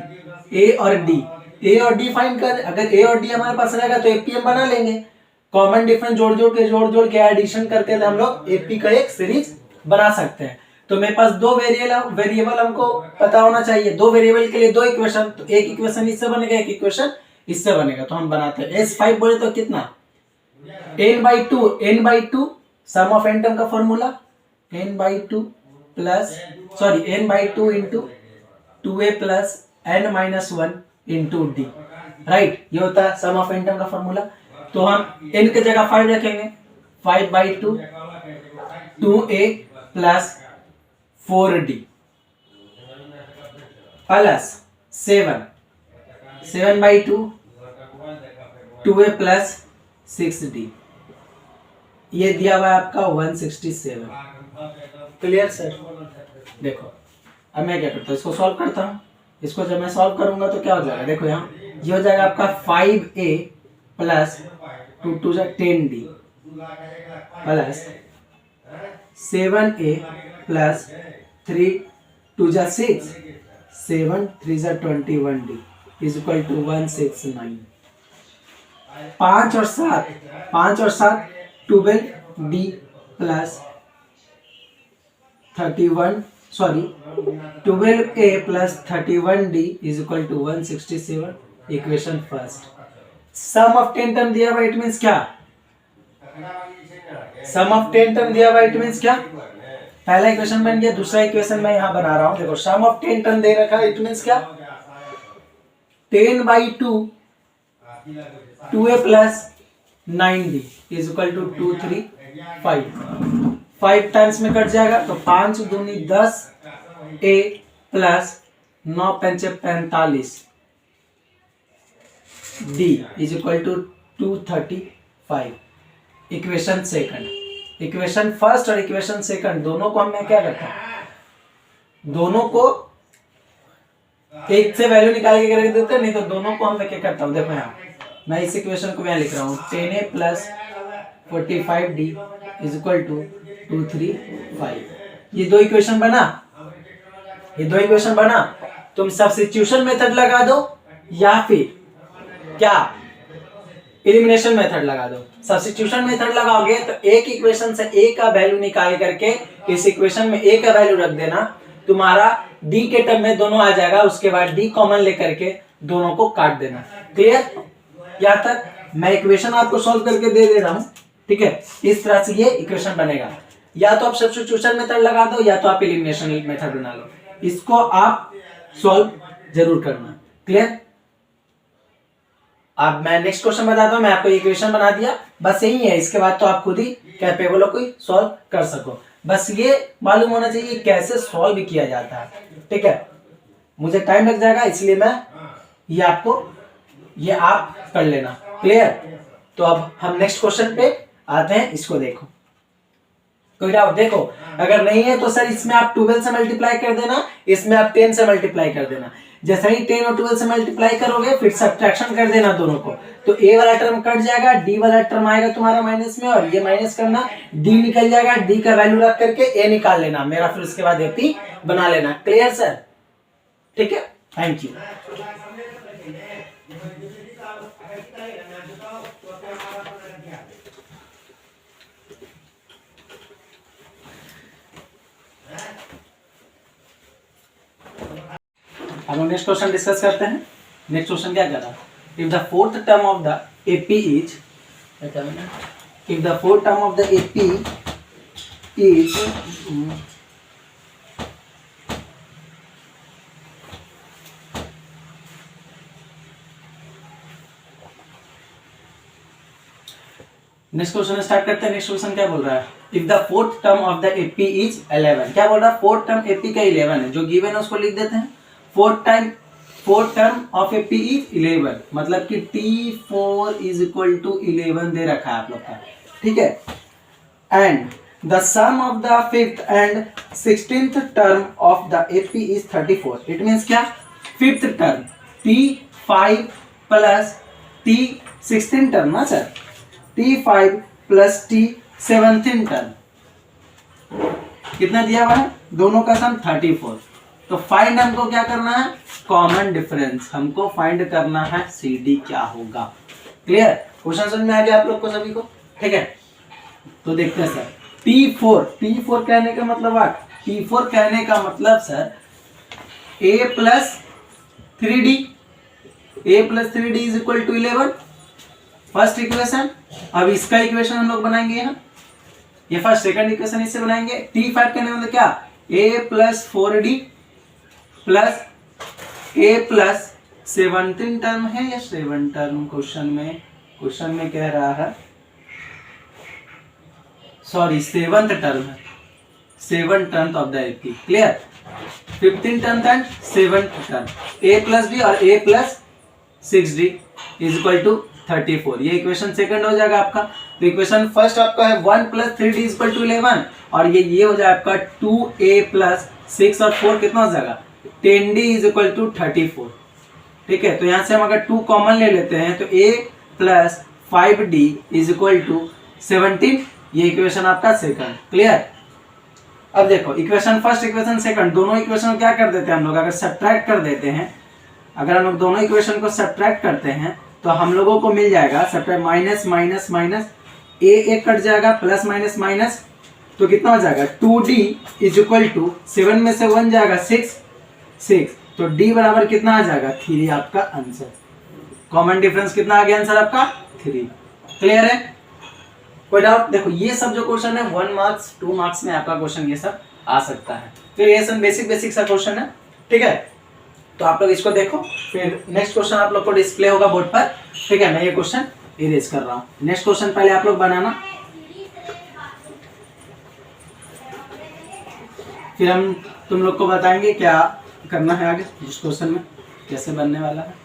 A और D फाइंड कर, अगर A और D हमारे पास रहेगा तो AP हम बना लेंगे। कॉमन डिफरेंस जोड़ के एडिशन करके हम लोग AP का एक सीरीज बना सकते हैं। तो मेरे पास दो वेरिएबल हमको पता होना चाहिए, दो वेरिएबल के लिए दो इक्वेशन, तो एक इक्वेशन इससे बनेगा, एक इक्वेशन इससे बनेगा, तो हम बनाते हैं। S5 बोले तो कितना n/2 sum of n term का formula n/2 plus n/2 into 2a plus n minus 1 into D, right? ये होता है सम ऑफ n टर्म का फॉर्मूला। तो हम n की जगह 5 रखेंगे, 5/2 2a plus 4d plus 7/2 2a plus 6d, ये दिया हुआ है आपका 167। Clear sir? देखो अब मैं क्या करता हूँ, इसको सॉल्व करता हूँ। इसको जब मैं सॉल्व करूंगा तो क्या हो जाएगा, देखो यहाँ ये हो जाएगा आपका 5a plus 2 2 10d plus 7a plus 3 2 6 7 3 21d is equal to 169। 5 और 7 12d प्लस 12a प्लस 31d is equal to 167, equation first. Sum of 10 term दिया हुआ, इट मींस क्या? सम ऑफ 10 टर्म दिया हुआ, इट मींस क्या? पहला इक्वेशन बन गया, दूसरा इक्वेशन मैं यहां बना रहा हूं। देखो सम ऑफ 10 टर्म दे रखा है, इट मींस क्या? 10/2 2a plus 9d is equal to 2 3 5। 5 times में कट जाएगा तो 5 दूनी 10 a प्लस 9 पंचे 45 d is equal to 235। Equation second, equation first और इक्वेशन सेकंड दोनों को मैं क्या करता हूं, दोनों को एक से वैल्यू निकाल के रख देते हैं, नहीं तो दोनों को मैं क्या करता हूं, देखो यहाँ मैं इस इक्वेशन को मैं लिख रहा हूं 10a plus 45d is equal to 235। ये दो इक्वेशन बना, ये दो इक्वेशन बना। तुम सब्स्टिट्यूशन मेथड लगा दो या फिर क्या एलिमिनेशन मेथड लगा दो। सब्स्टिट्यूशन मेथड लगाओगे तो एक इक्वेशन से a का वैल्यू निकाल करके इस इक्वेशन में a का वैल्यू रख देना, तुम्हारा d के टर्म में दोनों आ जाएगा, उसके बाद d कॉमन लेकर के दोनों को काट देना। क्लियर? यहाँ तक मैं इक्वेशन आपको सॉल्व करके दे रहा हूं, ठीक है? इस तरह से ये इक्वेशन बनेगा। या तो आप सब्स्टिट्यूशन मेथड लगा दो या तो आप एलिमिनेशन मेथड बना लो, इसको आप सॉल्व जरूर करना। क्लियर? अब मैं नेक्स्ट क्वेश्चन बताता हूं। मैं आपको इक्वेशन बना दिया, बस यही है। इसके बाद तो आप खुद ही कैपेबल हो कोई सॉल्व कर सको। बस ये मालूम होना चाहिए कैसे सॉल्व किया जाता है, ठीक है? मुझे टाइम लग जाएगा, इसलिए मैं ये आपको ये आप कर लेना। क्लियर? तो अब हम नेक्स्ट क्वेश्चन पे आते हैं, इसको देखो। कोई डाउट? देखो अगर नहीं है तो सर इसमें आप 12 से मल्टीप्लाई कर देना, इसमें आप 10 से मल्टीप्लाई कर देना। जैसे ही 10 और 12 से मल्टीप्लाई करोगे फिर सब्ट्रैक्शन कर देना दोनों को, तो a वाला टर्म कट जाएगा, d वाला टर्म आएगा तुम्हारा माइनस में, और ये माइनस करना, d निकल जाएगा, d का वैल्यू रख करके a निकाल लेना मेरा, फिर उसके बाद AP बना लेना। Clear sir? ठीक है, थैंक यू। अब हम नेक्स्ट क्वेश्चन डिस्कस करते हैं। नेक्स्ट क्वेश्चन क्या कह रहा है? If the fourth term of the AP is, if the fourth term of the AP is next question start करते हैं। नेक्स्ट क्वेश्चन क्या बोल रहा है? If the fourth term of the AP is 11। क्या बोल रहा है? फोर्थ टर्म एपी का 11 है, जो गिवन है उसको लिख देते हैं। Fourth term of AP is 11, मतलब कि T4 इज इक्वल टू 11 दे रखा है आप लोग का, ठीक है? And the sum of the fifth and 16th term of the AP is 34। It means क्या? Fifth term T5 plus T16 term ना sir, T5 plus T17 term कितना दिया हुआ है? दोनों का सम 34। तो फाइंड हमको क्या करना है? कॉमन डिफरेंस हमको फाइंड करना है, CD क्या होगा। क्लियर? क्वेश्चन समझ में आ गया आप लोग को सभी को? ठीक है, तो देखते हैं सर। T4 कहने का मतलब what? T4 कहने का मतलब sir a plus 3d, a plus 3d is equal to 11, first equation. अब इसका इक्वेशन हम लोग बनाएंगे यहाँ, ये फर्स्ट सेकंड इक्वेशन इससे बनाएंगे। T5 कहने का मतलब क्या? a plus 4d plus a plus 17 term है या 7 टर्म? क्वेश्चन में कह रहा है, सॉरी 7th टर्म है, 7 term of the AP. Clear? 15 term and 7th term, a plus b और a plus 6d is equal to 34। ये इक्वेशन सेकंड हो जाएगा आपका। तो इक्वेशन फर्स्ट आपका है 1 plus 3d is equal to 11, और ये हो जाएगा आपका 2a प्लस 6 और 4 कितना हो जाएगा? 10d is equal to 34। ठीक है, तो यहां से हम अगर 2 कॉमन ले लेते हैं तो a plus 5d is equal to 17। ये इक्वेशन आपका सेकंड। क्लियर? अब देखो इक्वेशन फर्स्ट इक्वेशन सेकंड दोनों इक्वेशन को क्या कर देते हैं हम लोग? अगर सब्ट्रैक्ट कर देते हैं, अगर हम लोग दोनों इक्वेशन को सब्ट्रैक्ट करते हैं तो हम लोगों को मिल जाएगा subtract minus minus minus, a एक कट जाएगा, प्लस माइनस माइनस तो कितना हो जाएगा 2d इज इक्वल टू 7 में से 1 जाएगा 6, तो d बराबर कितना आ जाएगा 3 आपका आंसर। कॉमन डिफरेंस कितना आ गया आंसर आपका 3। क्लियर है? कोई डाउट? देखो ये सब जो क्वेश्चन है 1 मार्क्स 2 मार्क्स में आपका क्वेश्चन ये सब आ सकता है। तो ये सब बेसिक सा क्वेश्चन है, ठीक है। तो आप लोग इसको देखो, फिर नेक्स्ट क्वेश्चन आप लोग को डिस्प्ले होगा बोर्ड पर, ठीक है। मैं ये क्वेश्चन इरेज कर रहा हूँ। नेक्स्ट क्वेश्चन पहले आप लोग बनाना, फिर हम तुम लोग को बताएंगे क्या करना है आगे, जिस क्वेश्चन में कैसे बनने वाला है।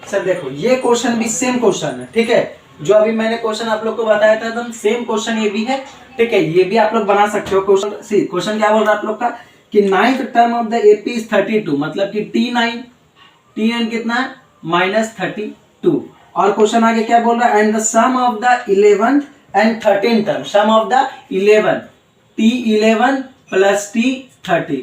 सर देखो ये क्वेश्चन भी सेम क्वेश्चन है, ठीक है। जो अभी मैंने क्वेश्चन आप लोग को बताया था एकदम सेम क्वेश्चन ये भी है, ठीक है। ये भी आप लोग बना सकते हो। क्वेश्चन क्या बोल रहा है आप लोग का कि 9th term of the AP is 32, मतलब कि T9 कितना है -32। और क्वेश्चन आगे क्या बोल रहा है, and the sum of the 11th and 13th term, sum of the 11 T11 plus T13,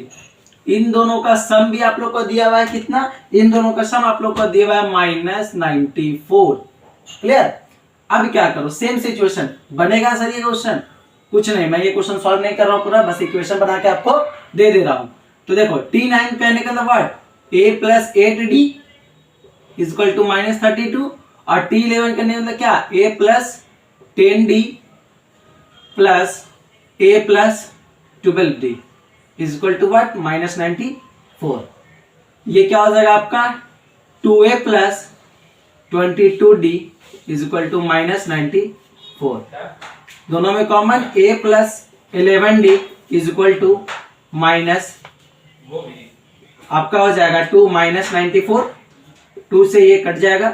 इन दोनों का सम भी आप लोग को दिया हुआ है कितना, इन दोनों का सम आप लोग को दिया हुआ है -94। क्लियर? अब क्या करो, सेम सिचुएशन बनेगा सर ये क्वेश्चन, कुछ नहीं, मैं ये क्वेश्चन सॉल्व नहीं कर रहा हूं पूरा, बस इक्वेशन बना के आपको दे दे रहा हूं। तो देखो T9 पे निकल the word a plus 8d is equal to -32, और T11 करने मतलब क्या a plus 10d plus a plus 12d is equal to what -94। ये क्या हो जाएगा आपका 2a plus 22d is equal to -94। दोनों में common a plus 11d is equal to minus, आपका हो जाएगा 2 -94, 2 से ये कट जाएगा,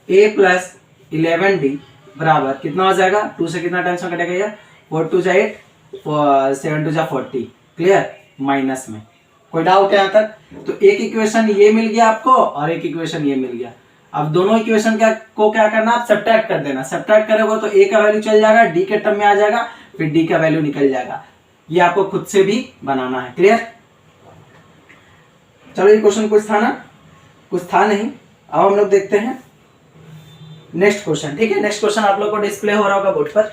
a प्लस 11d बराबर कितना हो जाएगा, 2 से कितना टाइम्स में कटेगा ये, 4 2 जा 8, 7 2 जा 40। क्लियर? माइनस में कोई डाउट है यहाँ तक? तो एक इक्वेशन ये मिल गया आपको और एक इक्वेशन ये मिल गया। अब दोनों इक्वेशन को क्या करना, आप सब्ट्रैक्ट कर देना। सब्ट्रैक्ट करोगे तो a का वैल्यू चल जाएगा, d के टर्म में आ जाएगा, फिर d का वैल्यू निकल जाएगा। ये आपको खुद से भी बनाना है। क्लियर? चलो ये क्वेश्चन कुछ था नहीं। अब हम लोग देखते हैं नेक्स्ट क्वेश्चन, ठीक है। नेक्स्ट क्वेश्चन आप लोग को डिस्प्ले हो रहा होगा बोर्ड पर।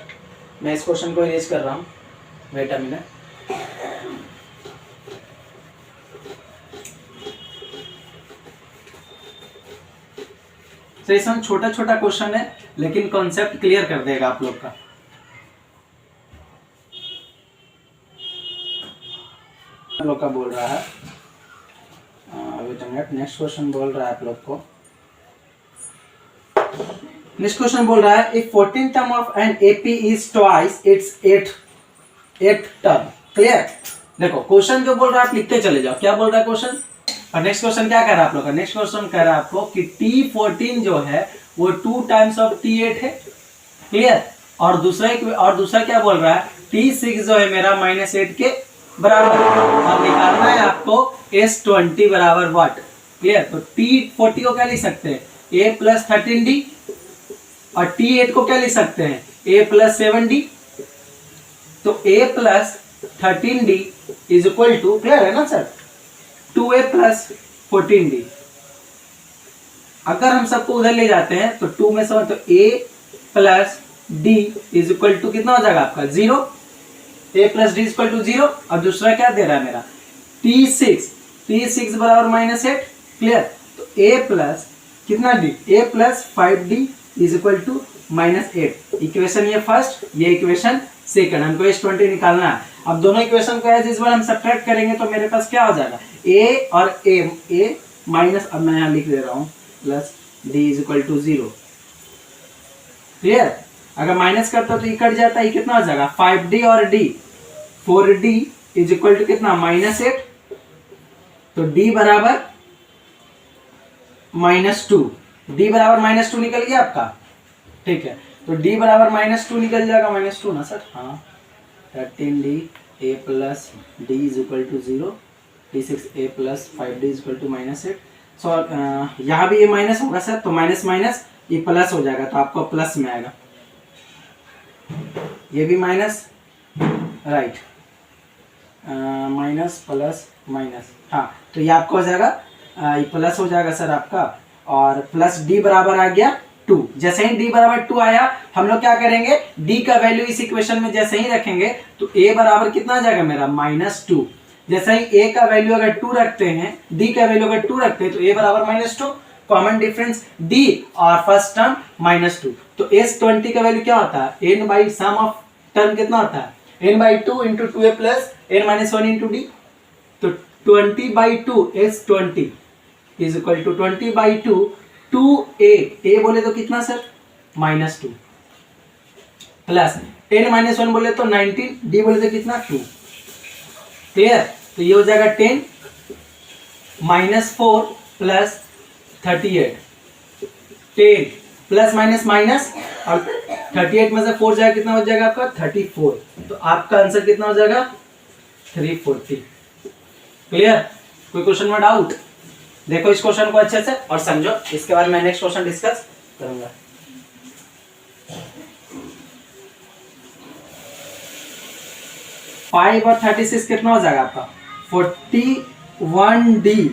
मैं इस क्वेश्चन को इरेज कर रहा हूँ, वेट अ मिनट। तो इसमें छोटा छोटा क्वेश्चन है, लेकिन कॉन्सेप्ट क्लियर कर देगा आप लोग का। लोग का बोल रहा है, नेक्स्ट क्वेश्चन बोल रहा है आप लोग को, नेक्स्ट क्वेश्चन बोल रहा है if 14th term of an AP is twice its 8th term. Clear? देखो क्वेश्चन जो बोल रहा है आप लिखते चले जाओ, क्या बोल रहा है क्वेश्चन। और नेक्स्ट क्वेश्चन क्या कह रहा है आप लोग का, नेक्स्ट क्वेश्चन कह रहा है आपको कि T14 जो है वो 2 टाइम्स ऑफ T8 है। क्लियर? और दूसरा क्या बोल रहा है, T6 जो है मेरा -8 के बराबर। अब निकालना है आपको S20 बराबर व्हाट। क्लियर? तो T40 को क्या लिख सकते हैं, a प्लस 13d, और T8 को क्या लिख सकते हैं, a प्लस 7d। तो a प्लस 13d is equal to, clear है ना सर, 2a प्लस 14d। अगर हम सबको उधर ले जाते हैं तो 2 में से तो a plus d is equal to कितना हो जाएगा आपका 0, a plus d equal to 0। और दूसरा क्या दे रहा है मेरा T6 बराबर -8। क्लियर? तो a प्लस कितना d, a plus 5d is equal to -8। Equation ये फर्स्ट, ये इक्वेशन सेकंड, हमको S20 निकालना है। अब दोनों इक्वेशन को एज यूजुअल हम सब्ट्रैक्ट करेंगे तो मेरे पास क्या हो जाएगा, a और a माइनस, अब मैं यहाँ लिख दे रहा हूँ plus d is equal to 0। Clear? अगर माइनस करता तो ये कट जाता है, ये कितना हो जाएगा 5d और d, 4d is equal to कितना -8। तो d बराबर -2, d बराबर -2 निकल गया आपका। ठीक है, तो d बराबर -2 निकल जाएगा, -2 ना सर, हाँ 13d a plus d is equal to 0, T6 a plus 5d is equal to -8। So यहाँ भी ये माइनस होगा सर, तो माइनस माइनस ये प्लस हो जाएगा, तो आपको प्लस में आएगा, ये भी minus, right. Minus plus minus, हाँ तो ये आपका हो जाएगा ये प्लस हो जाएगा सर आपका, और प्लस डी बराबर आ गया 2। जैसे ही डी बराबर 2 आया हम लोग क्या करेंगे, डी का वैल्यू इस इक्वेशन में जैसे ही रखेंगे तो ए बराबर कितना आ जाएगा मेरा -2। जैसे ही ए का वैल्यू अगर 2 रखते हैं, डी का वैल्यू अगर 2 रखते हैं तो ए बराबर -2, कॉमन डिफरेंस डी और फर्स्ट टर्म -2। तो S20 का वैल्यू क्या होता है, n by sum of term कितना होता है, n/2 into 2a plus n-1 into D. तो 20/2 S20 is equal to 20/2 2a, a बोले तो कितना सर -2 प्लस n-1 बोले तो 19, d बोले तो कितना 2। क्लियर, तो ये हो जाएगा 10 -4 प्लस 38, 10 प्लस माइनस माइनस, और 38 में से 4 जाएगा कितना हो जाएगा आपका 34। तो आपका आंसर कितना हो जाएगा 340। क्लियर, कोई क्वेश्चन में डाउट? देखो इस क्वेश्चन को अच्छे से और समझो, इसके बाद मैं नेक्स्ट क्वेश्चन डिस्कस करूंगा। फाइव और 36 कितना हो जाएगा आपका 41d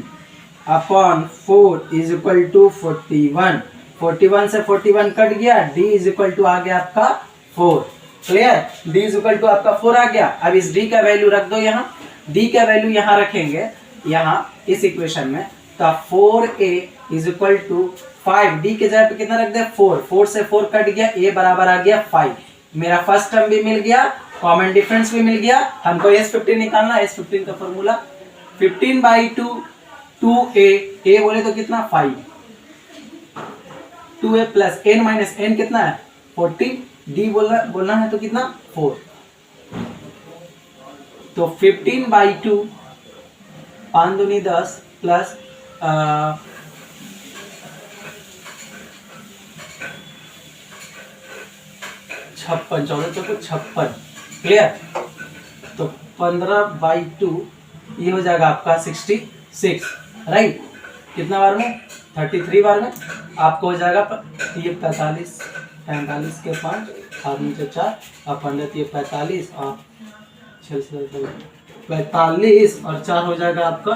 upon 4 is equal to 41। 41 से 41 कट गया, d इज इक्वल टू आ गया आपका 4। Clear, d is equal to आपका 4 आ गया। अब इस d का वैल्यू रख दो यहाँ, d का वैल्यू यहाँ रखेंगे यहाँ इस इक्वेशन में, तो 4a is equal to 5, d के जगह पे कितना रख दे 4, 4 से 4 कट गया, a बराबर आ गया 5। मेरा फर्स्ट टर्म भी मिल गया, कॉमन डिफरेंस भी मिल गया। हमको S15 निकालना, S15 का फॉर्मूला 15/2 2a, a बोले तो कितना 5, 2a plus n minus n कितना है 14, d बोलना है तो कितना 4। तो 15/2 5 दूनी 10 प्लस 56, 14 चौको 56। क्लियर, तो 15/2 ये हो जाएगा आपका 66, राइट। कितना बार में 33 बार में आपको हो जाएगा ये 45, 45 के 5 और नीचे 4 और 15 ये 45 और 45 और 4 हो जाएगा आपका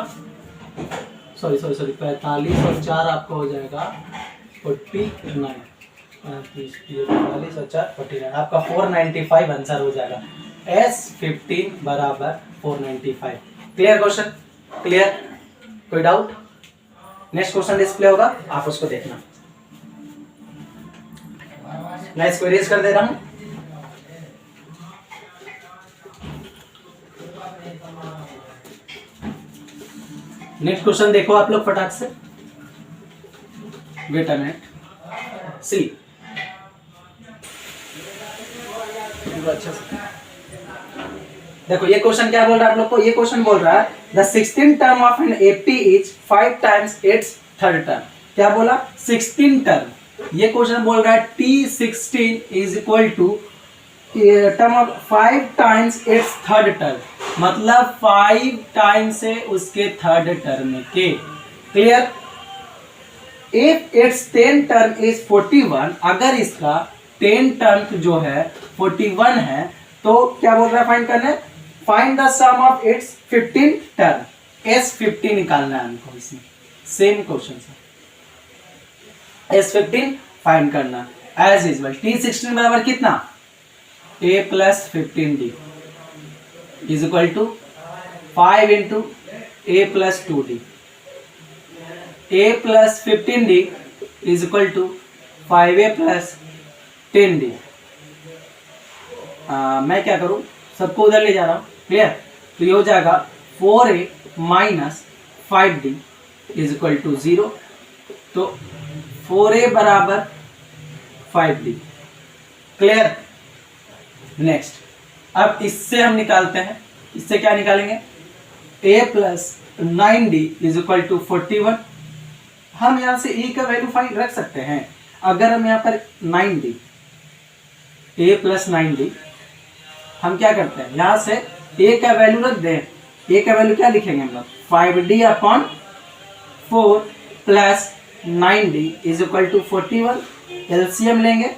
सॉरी 45 और 4 आपका हो जाएगा 49, 45 और 4 49, आपका 495 आंसर हो जाएगा। S15 बराबर 495। क्लियर क्वेश्चन, क्लियर, कोई डाउट? नेक्स्ट क्वेश्चन डिस्प्ले होगा, आप उसको देखना। मैं इसको इरेज कर दे रहा हूं। नेक्स्ट क्वेश्चन देखो आप लोग फटाक से, वेट अ मिनट, सी अच्छा से देखो ये क्वेश्चन क्या बोल रहा है आप लोग को, ये क्वेश्चन बोल रहा है the 16th term of an AP is 5 times its third term. क्या बोला 16 टर्म, ये क्वेश्चन बोल रहा है T16 is equal to term of 5 times its third term, मतलब 5 टाइम्स से उसके थर्ड टर्म के। Clear, if its 10 term is 41, अगर इसका 10 टर्म जो है 41 है तो क्या बोल रहा है फाइंड करना है, find the sum of its 15 term, S15 निकालना है हमको। इसमें सेम क्वेश्चन है, S15 फाइंड करना एज यूजुअल। T16 बराबर कितना a plus 15d is equal to 5 into a plus 2d, a plus 15d is equal to 5a plus 10d। मैं क्या करूं, सबको उधर ले जा रहा हूं। क्लियर, तो ये हो जाएगा 4a minus 5d is equal to 0। तो 4a बराबर 5d। क्लियर, नेक्स्ट अब इससे हम निकालते हैं, इससे क्या निकालेंगे a plus 9d is equal to 41। हम यहाँ से a का वैल्यू फाइंड रख सकते हैं। अगर हम यहाँ पर 9d a प्लस 9d, हम क्या करते हैं यहाँ से a का वैल्यू रख दें। a का वैल्यू क्या लिखेंगे हम लोग 5d upon 4 plus 9d is equal to 41। LCM लेंगे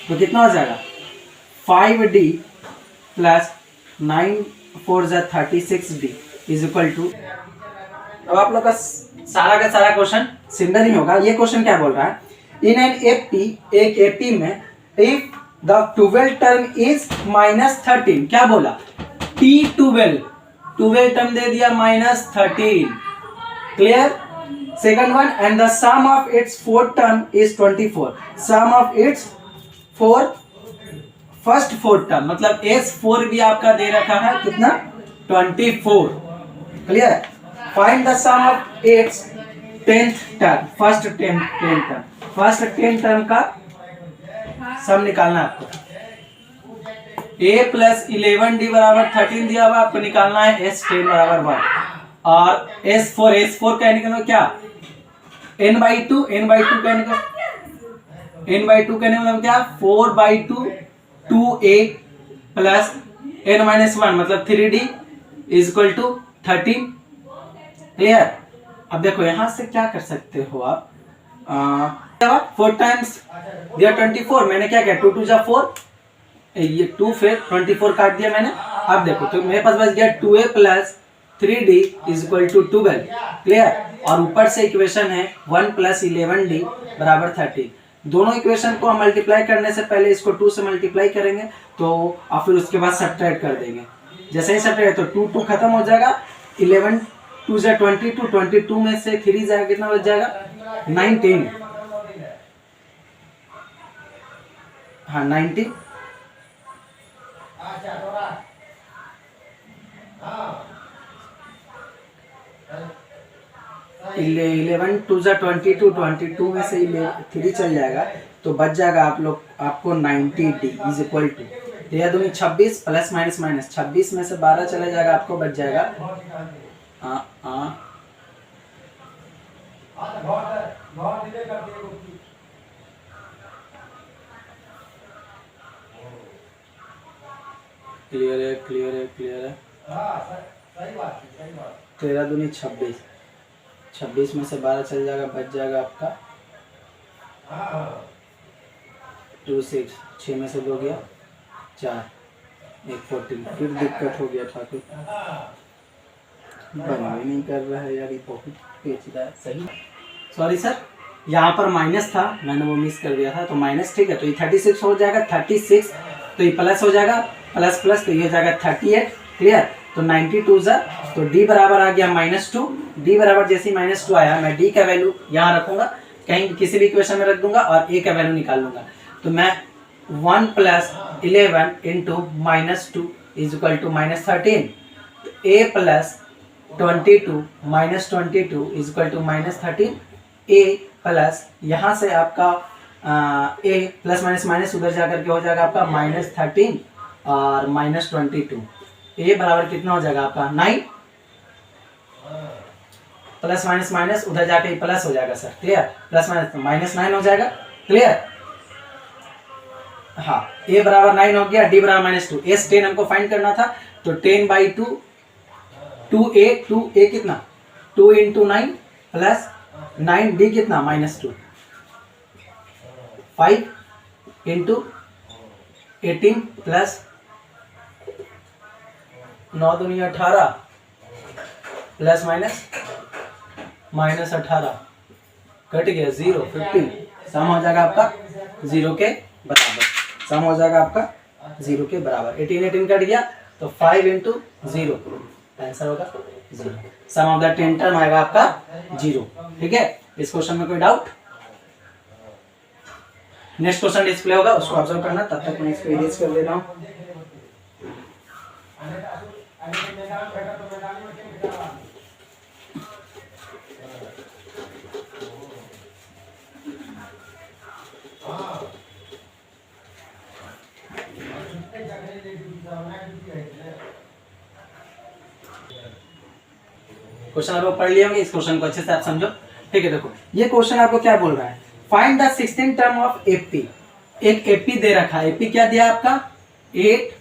तो कितना हो जाएगा 5d प्लस 9 4 जा 36D इज इक्वल टू। अब आप लोग का सारा क्वेश्चन सिमिलर ही होगा। ये क्वेश्चन क्या बोल रहा है, इन एन एपी, एक एपी में इफ द 12 टर्म इज -13, क्या बोला, T12 टर्म दे दिया -13, clear. Second one, and the sum of its fourth term is 24, sum of its first fourth term, मतलब S4 भी आपका दे रखा है कितना, 24, clear. Find the sum of its 10th term, first 10 term का सम निकालना है आपको। A प्लस 11D बराबर 13 दिया हुआ, आपको निकालना है S10 बराबर 1 और S4 का निकालो क्या, n/2 का निकालो, n/2 का मतलब क्या, 4/2 2A प्लस n-1 मतलब 3D is equal to 13, clear. अब देखो यहां से क्या कर सकते हो आप, 4 टाइम्स दिया 24, मैंने क्या किया 2 2 जा 4, ये 2 फिर 24 काट दिया मैंने। अब देखो तो मेरे पास बच गया 2A plus 3D is equal to 12, clear. और ऊपर से इक्वेशन है 1 प्लस 11D बराबर 30। दोनों इक्वेशन को हम मल्टीप्लाई करने से पहले इसको 2 से मल्टीप्लाई करेंगे तो और फिर उसके बाद सब्ट्रैक्ट कर देंगे। जैसे ही सब्ट्रैक्ट तो 2 2 खत्म हो जाएगा, 11 2 जा 22, 22 में से 3 जाएगा कितना बच जाएगा, 19, हाँ 19, 11 2 जा 22, 22 में से 3 चल जाएगा तो बच जाएगा आपको 90D इज इक्वल टू, यह दूनी 26 प्लस माइनस 26 में से 12 चला जाएगा, आपको बच जाएगा 13 दूनी 26 में से 12 चल जाएगा, बच जाएगा आपका 2 6 में से 2 गया 4 1 14। फिर दिक्कत हो गया था, तो बना भी नहीं कर रहा है यार, ये बहुत पेचीदा है। सही, सॉरी सर, यहाँ पर माइनस था, मैंने वो मिस कर दिया था, तो माइनस ठीक है, तो ये 36 हो जाएगा, 36 तो ये प्लस हो जाएगा, प्लस प्लस तो ये हो जाएगा 38, क्लियर। तो 92 जा तो D बराबर आ गया -2, D बराबर जैसे -2 आया, मैं D का वैल्यू यहाँ रखूंगा, कहीं किसी भी इक्वेशन में रख दूंगा और A का वैल्यू निकाल लूंगा। तो मैं 1 plus 11 into -2 is equal to -13, तो A plus 22 -22 is equal to -13, A plus यहाँ से आपका A प्लस माइनस माइनस उधर जाकर के हो जाएगा आपका -13 और -22, A बराबर कितना हो जाएगा आपका 9, प्लस माइनस माइनस उधर जाके प्लस हो जाएगा सर, क्लियर, प्लस माइनस -9 हो जाएगा, क्लियर। हाँ, A बराबर 9 हो गया, D बराबर -2, S10 हमको फाइंड करना था, तो 10/2 2A कितना 2 इंटू 9 प्लस 9D कितना -2, 5 इंटू 18 प्लस 9 दूनी 18 प्लस माइनस 18 कट गया 0 15, सम हो जाएगा आपका 0 के बराबर, सम हो जाएगा आपका 0 के बराबर। 18 कट गया तो 5 इंटू 0, आंसर होगा 0, सम ऑफ द 10 टर्म आएगा आपका 0, ठीक है। इस क्वेश्चन में कोई डाउट? नेक्स्ट क्वेश्चन डिस्प्ले होगा, उसको ऑब्जर्व करना, तब तक मैं इसको इरेज कर दे रहा हूँ। क्वेश्चन आपको पढ़ लिया होंगे, इस क्वेश्चन को अच्छे से आप समझो, ठीक है। देखो ये क्वेश्चन आपको क्या बोल रहा है, find the 16th term of AP. एक एपी दे रखा है, एपी क्या दिया आपका 8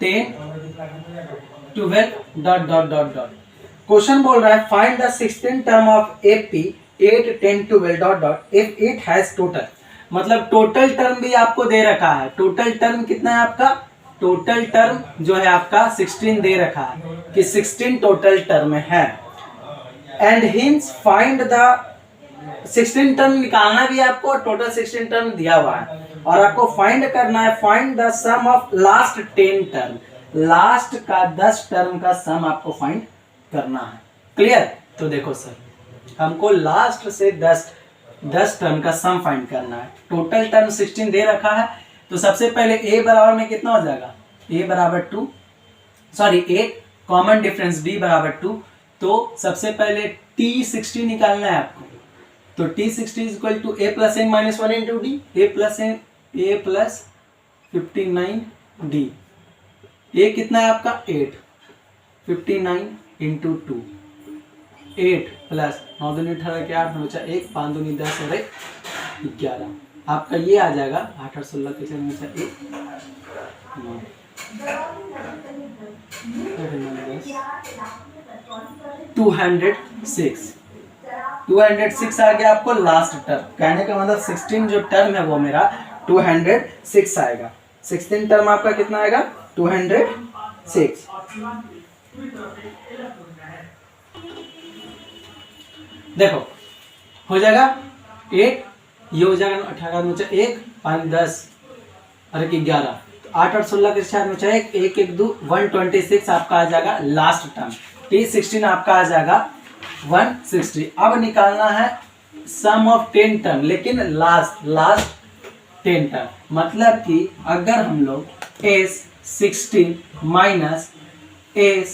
10 12 dot dot dot dot. Question बोल रहा है find the 16th term of AP 8 10 12 dot dot if it has total, मतलब टोटल टर्म भी आपको दे रखा है। टोटल टर्म कितना है आपका टोटल टर्म जो है आपका 16 दे रखा है कि 16 टोटल टर्म है, and hints find the 16 term निकालना भी आपको, टोटल 16 टर्म दिया हुआ है और आपको फाइंड करना है, find the sum of last 10 term, last का 10 टर्म का सम आपको फाइंड करना है। क्लियर? तो देखो सर, हमको लास्ट से 10 टर्म का सम फाइंड करना है। टोटल टर्म 16 दे रखा है, तो सबसे पहले a बराबर में कितना हो जाएगा, a बराबर 2, सॉरी 8, कॉमन डिफरेंस b बराबर 2, तो सबसे पहले t60 निकालना है आपको। तो t60 is equal to a plus n minus 1 into d, a plus 59d, a कितना है आपका 8, 59 इंटू 2, 8 प्लस 9 दूनी 18 के 8 बचा 1, 5 दूनी 10 और 1 11, आपका ये आ जाएगा 8 और 16 के 1 9 206 आ गया आपको लास्ट टर्म। कहने का मतलब 16 जो टर्म है वो मेरा 206 आएगा। 16 टर्म आपका कितना आएगा, 206। देखो हो जाएगा 8, ये हो जाएगा 18 में 1, 5 10 और 1 11, 8 और 16 के 4 में 1, 1 1 2 126 आपका आ जाएगा लास्ट टर्म। t16 आपका आ जाएगा 160। अब निकालना है सम ऑफ 10 टर्म, लेकिन लास्ट 10 टर्म, मतलब कि अगर हम लोग s16 minus s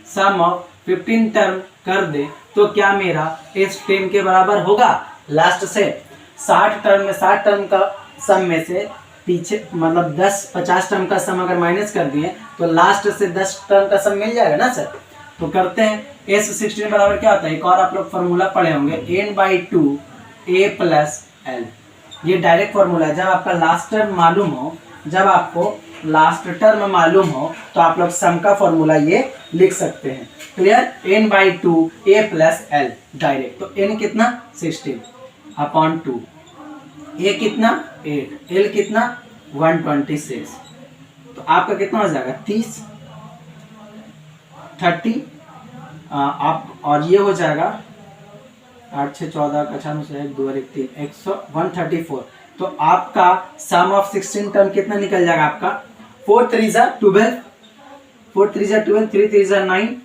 sum of 15 term कर दे तो क्या मेरा s10 के बराबर होगा। लास्ट से 60 टर्म में 60 टर्म का सम में से पीछे मतलब 50 टर्म का सम अगर माइनस कर दिए तो लास्ट से 10 टर्म का सम मिल जाएगा ना सर। तो करते हैं s16 बराबर क्या होता है, एक और आप लोग फॉर्मूला पढ़े होंगे, n/2 a प्लस l। ये डायरेक्ट फॉर्मूला है। जब आपका लास्ट टर्म मालूम हो, जब आपको लास्ट टर्म मालूम हो तो आप लोग सम का फॉर्मूला ये लिख सकते हैं। Clear? n/2 a plus l direct. तो n कितना 16 अपॉन 2, a कितना 8, l कितना 126, तो आपका कितना हो जाएगा 30 आप, और ये हो जाएगा 8 6 14 का 6 से 1 2 1 3 134। तो आपका सम ऑफ 16 टर्म कितना निकल जाएगा आपका 4 3 12, 4 3 12, 3 3 9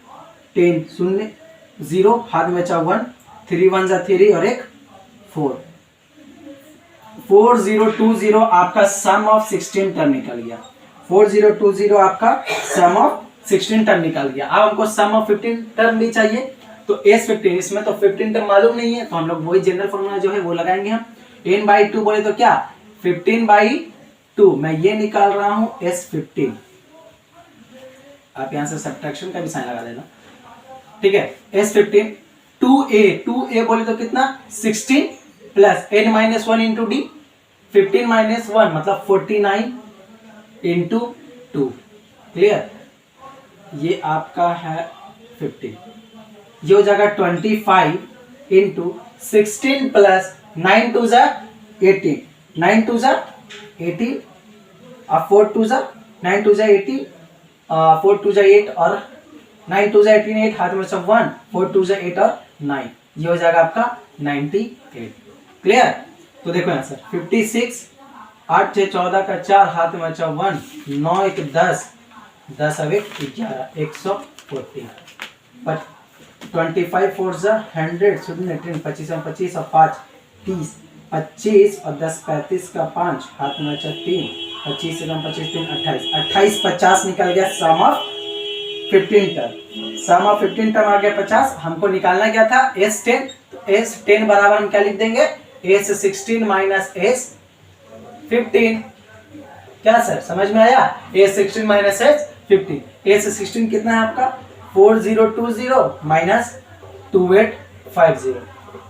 10 0 0, हाथ में बचा 1, 3 1 3 और 1 4, 4020 आपका सम ऑफ 16 टर्म निकल गया। 4020 आपका सम ऑफ 16 टर्म निकल गया। अब हमको सम ऑफ 15 टर्म भी चाहिए, तो s15, इसमें तो 15 टर्म मालूम नहीं है तो हम लोग वही जनरल फॉर्मूला जो है वो लगाएंगे हम। n/2 बोले तो क्या 15/2, मैं ये निकाल रहा हूं s15। आप यहां से सब्ट्रैक्शन का भी साइन लगा देना, ठीक है। s15 2a बोले तो कितना 16 plus n-1 into D, 15 minus 1 मतलब 49 इंटू 2। क्लियर? ये आपका है 15, ये हो जाएगा 25 इंटू 16 प्लस 9 2 18, 9 2 18 और 4 2 9 2 18, 4 2 8 और 9 2 18, 8 हाथ में सब 1, 4 2 8 और 9, ये हो जाएगा आपका 98। क्लियर? तो देखो यहाँ सर 56, 8 6 14 का 4 हाथ में बचा 1, 9 1 10, 10 अब 1 11, 140, 25 4 100, 25 25 और 5 30, 25 और 10 35 का 5 हाथ में बचा 3, 25 से कम 25 3 28, 28 50 निकल गया sum of 15 term. Sum of 15 term आ गया 50। हमको निकालना क्या था s10, तो s10 बराबर हम क्या लिख देंगे s16 माइनस s15। क्या सर समझ में आया? s16 माइनस s15, s16 कितना है आपका 4020 माइनस 2850,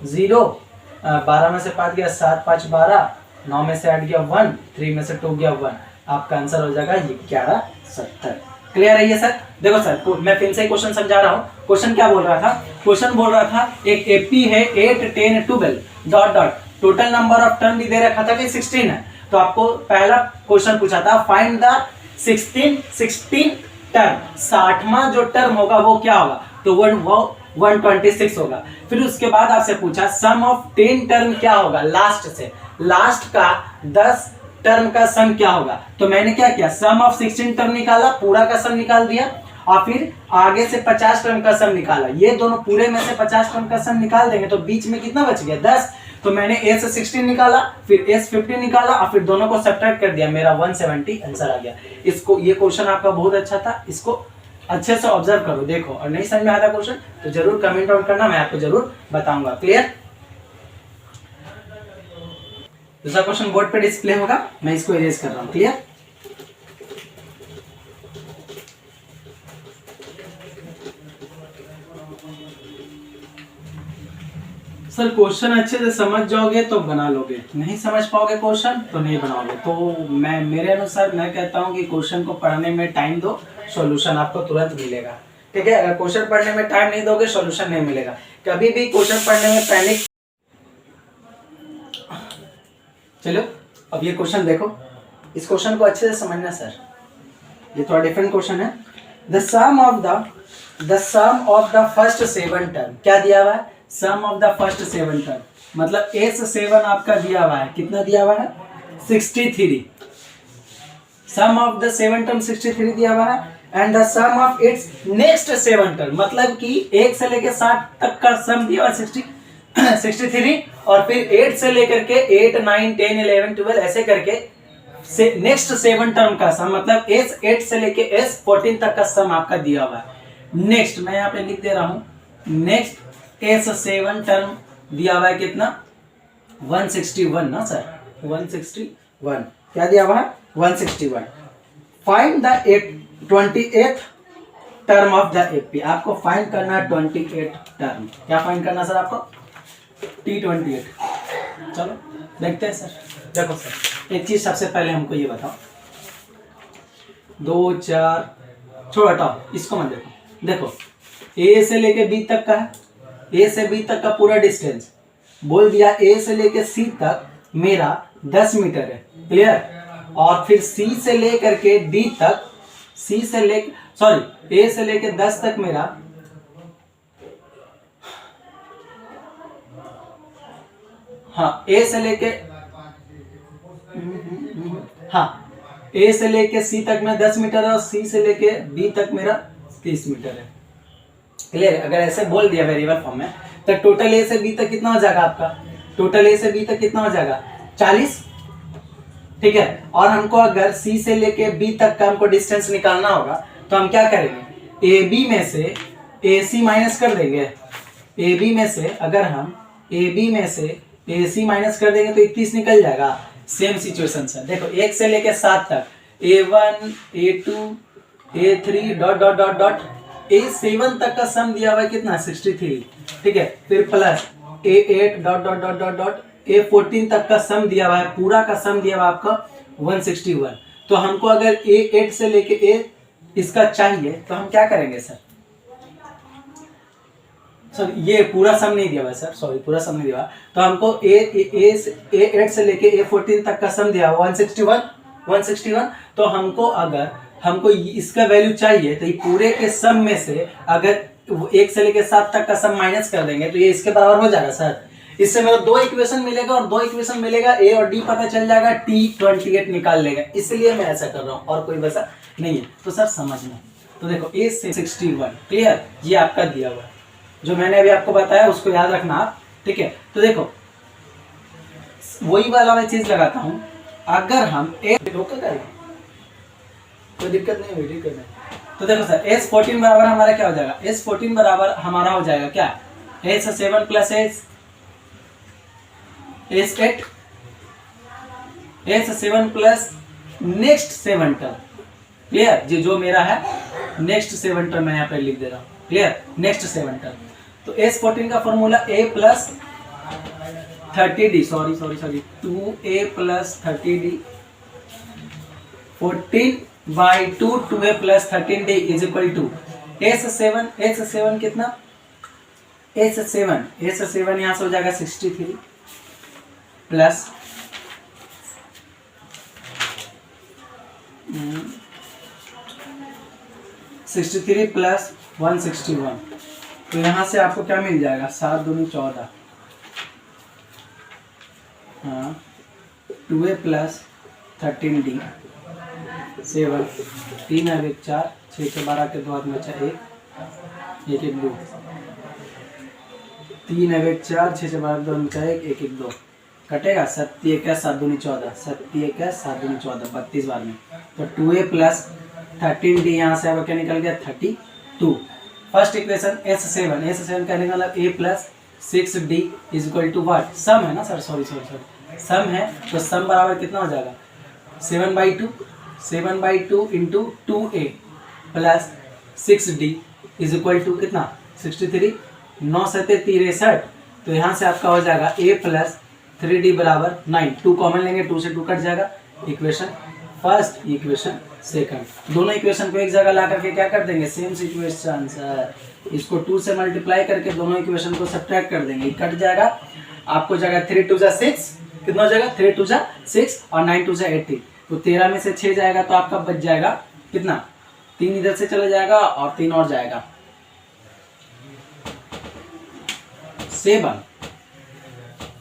0 12 में से 5 गया 7 5 12, 9 में से 8 गया 1, 3 में से 2 गया 1, आपका आंसर हो जाएगा 1170। क्लियर है ये सर? देखो सर मैं फिर से क्वेश्चन समझा रहा हूँ। क्वेश्चन क्या बोल रहा था? क्वेश्चन बोल रहा था एक एपी है 8 10 12 dot dot, total number of term भी दे रखा था कि 16 है। तो आपको पहला क्वेश्चन पूछा था फाइंड द 16 टर्म, 60वां जो टर्म होगा वो क्या होगा, तो वो 126 होगा। फिर उसके बाद आपसे पूछा सम ऑफ 10 टर्म क्या होगा, लास्ट से लास्ट का 10 टर्म का सम क्या होगा। तो मैंने क्या किया, सम ऑफ 16 टर्म निकाला, पूरा का सम निकाल दिया, और फिर आगे से 50 टर्म का सम निकाला। ये दोनों पूरे में से 50 टर्म का सम निकाल देंगे तो बीच में कितना बच गया, 10। तो मैंने a से 16 निकाला, फिर a से 15 निकाला, और फिर दोनों को सब्ट्रैक्ट कर दिया, मेरा 170 आंसर आ गया। इसको, ये क्वेश्चन आपका बहुत अच्छा था, इसको अच्छे से ऑब्जर्व करो, देखो, और नहीं समझ में आता क्वेश्चन तो जरूर कमेंट आउट करना, मैं आपको जरूर बताऊंगा। क्लियर। दूसरा क्वेश्चन बोर्ड पे डिस्प्ले होगा, मैं इसको इरेज कर रहा हूं। क्लियर। सर क्वेश्चन अच्छे से समझ जाओगे तो बना लोगे, नहीं समझ पाओगे क्वेश्चन तो नहीं बनाओगे। तो मैं, मेरे अनुसार मैं कहता हूं कि क्वेश्चन को पढ़ने में टाइम दो, सॉल्यूशन आपको तुरंत मिलेगा। ठीक है, अगर क्वेश्चन पढ़ने में टाइम नहीं दोगे सॉल्यूशन नहीं मिलेगा। कभी भी क्वेश्चन पढ़ने में पैनिक। चलो अब ये क्वेश्चन देखो, इस क्वेश्चन को अच्छे से समझना सर, ये थोड़ा डिफरेंट क्वेश्चन है। The sum of the first 7 term क्या दिया हुआ है, sum of the first 7 term मतलब S7 आपका दिया हुआ है, कितना दिया हुआ है, 63। सम ऑफ द 7 टर्म 63 दिया हुआ है, and the sum of its next 7 term मतलब कि 1 से लेकर 60 तक का सम दिया हुआ है 63, और फिर 8 से लेकर के 8, 9, 10, 11, 12 ऐसे करके से नेक्स्ट 7 टर्म का सम मतलब S8 से लेके S14 तक का सम आपका दिया हुआ है। नेक्स्ट मैं यहाँ पे लिख दे रहा हूं, नेक्स्ट S7 टर्म दिया हुआ है कितना, 161 ना सर, 161 क्या दिया हुआ है, 161। Find the 28th term of the AP, आपको फाइंड करना 28 टर्म, क्या फाइंड करना सर आपको, T28। चलो देखते हैं सर। देखो सर एक चीज सबसे पहले हमको ये बताओ, 2 4 छोड़ हटाओ, इसको मत देखो, देखो A से लेके B तक का है, A से B तक का पूरा डिस्टेंस बोल दिया, A से लेके C तक मेरा 10 मीटर है। क्लियर। और फिर C से लेकर के D तक, C से ले सॉरी A से लेके 10 तक मेरा, हाँ A से लेके, हाँ A से लेके C तक में 10 मीटर है, और C से लेके B तक मेरा 30 मीटर है। क्लियर। अगर ऐसे बोल दिया वेरिएबल फॉर्म में तो टोटल A से B तक कितना हो जाएगा आपका, टोटल A से B तक कितना हो जाएगा, 40। ठीक है। और हमको अगर C से लेके B तक का हमको डिस्टेंस निकालना होगा तो हम क्या करेंगे, AB में से AC माइनस कर देंगे। AB में से अगर हम AB में से AC माइनस कर देंगे तो 31 निकल जाएगा। सेम सिचुएशन से देखो 1 से लेके 7 तक A1 A2 A3 dot dot dot dot A7 तक का सम दिया हुआ है कितना, 63। ठीक है। फिर plus A8 dot dot dot dot dot A14 तक का सम दिया हुआ है, पूरा का सम दिया हुआ है आपका 161। तो हमको अगर A8 से लेके A इसका चाहिए तो हम क्या करेंगे सर, सर ये पूरा सम नहीं दिया हुआ सर, सॉरी पूरा सम नहीं दिया हुआ, तो हमको A8 से लेके A14 तक का सम दिया हुआ 161। तो हमको अगर हमको इसका वैल्यू चाहिए तो ये पूरे के सम में से अगर 1 से लेके 7 तक का सम माइनस कर देंगे तो ये इसके बराबर हो जाएगा सर। इससे मेरा 2 इक्वेशन मिलेगा, और 2 इक्वेशन मिलेगा, A और D पता चल जाएगा, T28 निकाल लेगा। इसलिए मैं ऐसा कर रहा हूँ, और कोई वैसा नहीं है। तो सर समझना, तो देखो A से 61 क्लियर, ये आपका दिया हुआ है, जो मैंने अभी आपको बताया उसको याद रखना आप। ठीक है। तो देखो वही वाला मैं चीज लगाता हूं, अगर हम कोई दिक्कत नहीं हुई, दिक्कत नहीं। तो देखो सर S14 बराबर हमारा क्या हो जाएगा, S14 बराबर हमारा हो जाएगा क्या, S7 plus S8 S7 plus next 7 term. Clear. जी जो मेरा है नेक्स्ट 7 टर्म मैं यहाँ पे लिख दे रहा हूँ। क्लियर। Next 7 term. तो S14 का formula A plus 30D, sorry 2A plus 30D 14/2 2A plus 13D is equal to S7 कितना, S7 यहाँ से हो जाएगा 63 प्लस 63 प्लस 161, तो यहाँ से आपको क्या मिल जाएगा, 7 दूनी 14, हाँ 2a प्लस 13d 7, 3 और 1 4, 6 के 12 के 2 हाथ में बचा 1, 1 1 2, 3 और 1 4, 6 से 12 के 2 में बचा 1, 1 1 2, कटेगा 7 1 7 दूनी 14, 7 1 7 दूनी 14, 32 बार में, तो 2a प्लस 13d यहाँ से अब क्या निकल गया 32। फर्स्ट इक्वेशन S7 का निकला a plus 6d is equal to what, sum है ना सर, सॉरी सम है, तो सम बराबर कितना हो जाएगा 7/2 into 2a plus 6d is equal to कितना 63, 9 7 63, तो यहाँ से आपका हो जाएगा a प्लस 3d बराबर 9, 2 कॉमन लेंगे, 2 से 2 कट जाएगा, इक्वेशन फर्स्ट इक्वेशन सेकंड, दोनों इक्वेशन को एक जगह ला करके क्या कर देंगे, सेम सिचुएशन सर, इसको 2 से मल्टीप्लाई करके दोनों इक्वेशन को सब्ट्रैक्ट कर देंगे, कट जाएगा, आपको जाएगा 3 2 6, कितना हो जाएगा 3 2 6 और 9 2 18, तो 13 में से 6 जाएगा तो आपका बच जाएगा कितना, 3 इधर से चला जाएगा और 3 और जाएगा, 7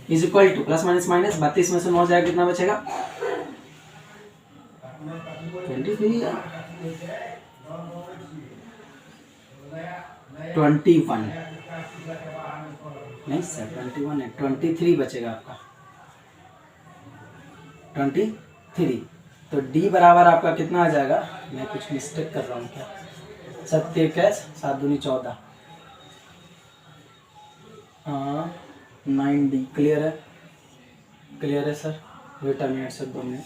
is equal to plus minus minus, 32 में से 9 जाएगा, कितना बचेगा 21 नहीं सर 21 है, 23 बचेगा आपका 23, तो d बराबर आपका कितना आ जाएगा, मैं कुछ मिस्टेक कर रहा हूँ क्या, 7 1 7 दूनी 14, हाँ 9d, क्लियर है sir, wait a minute sir, 2 minute,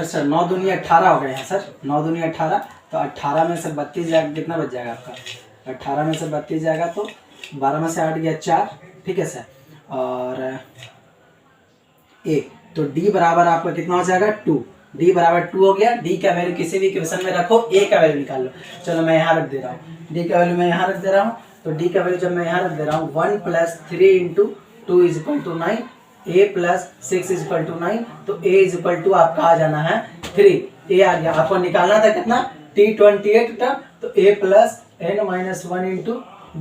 sir 9 दूनी 18 हो गए हैं सर, 9 दूनी 18, तो 18 में से 32 जाएगा, कितना बच जाएगा आपका, 18 में से 32 जाएगा तो 12 में से 8 गया 4, ठीक है सर, और 1, तो d बराबर आपका कितना हो जाएगा 2, d बराबर 2 हो गया, d का वैल्यू किसी भी इक्वेशन में रखो, a का वैल्यू निकाल लो, चलो मैं यहाँ रख दे रहा हूँ, d का वैल्यू मैं यहाँ रख दे रहा हूँ, तो d का वैल्यू जब मैं यहाँ रख दे रहा हूँ 1 plus 3 into 2 is equal to 9, a plus 6 is equal to 9, तो a इज इक्वल टू आपका आ जाना है 3, a आ गया, आपको निकालना था कितना t28 था, तो a plus n minus 1 into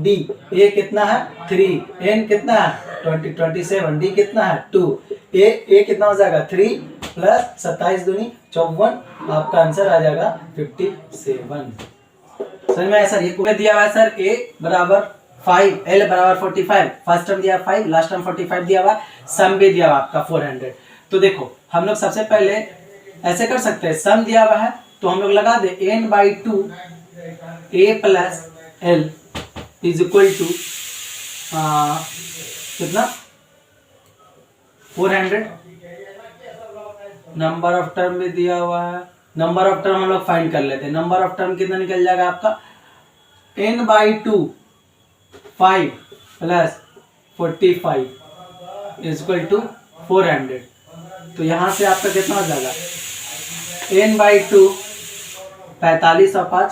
d, a कितना है 3, n कितना है 27, d कितना है 2, a कितना हो जाएगा 3 प्लस 27 दूनी 54, आपका आंसर आ जाएगा 57। समझ में आया सर, ये दिया हुआ है सर a बराबर 5, L बराबर 45, फर्स्ट टर्म दिया 5, लास्ट टर्म 45 दिया हुआ, सम भी दिया हुआ आपका 400। तो देखो हम लोग सबसे पहले ऐसे कर सकते हैं, सम दिया हुआ है तो हम लोग लगा दे n/2 a plus l is equal to कितना 400, नंबर ऑफ टर्म भी दिया हुआ है, नंबर ऑफ टर्म हम लोग फाइंड कर लेते हैं, नंबर ऑफ टर्म कितना निकल जाएगा आपका n/2 5 plus 45 is equal to 400, तो यहाँ से आपका कितना हो जाएगा n/2 45 और 5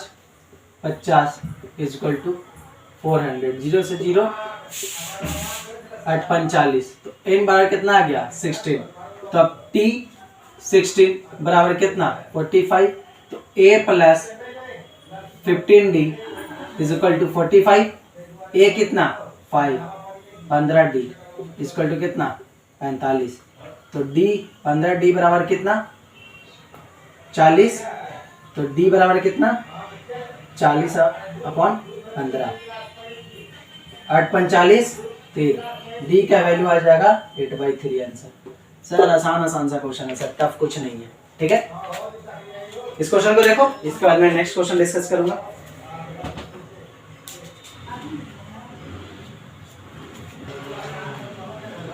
50 इज इक्वल टू 400, 0 से 0 8 45, तो n बराबर कितना आ गया 16, तो अब t 16 बराबर कितना 45, तो a plus 15d is equal to 45, a कितना 5, 15d इक्वल टू कितना 45, तो d 15d बराबर कितना 40, तो d बराबर कितना 40 अपॉन 15, 8 45 d का वैल्यू आ जाएगा 8/3 आंसर। सर आसान सा क्वेश्चन है सर, टफ कुछ नहीं है, ठीक है। इस क्वेश्चन को देखो, इसके बाद मैं नेक्स्ट क्वेश्चन डिस्कस करूंगा।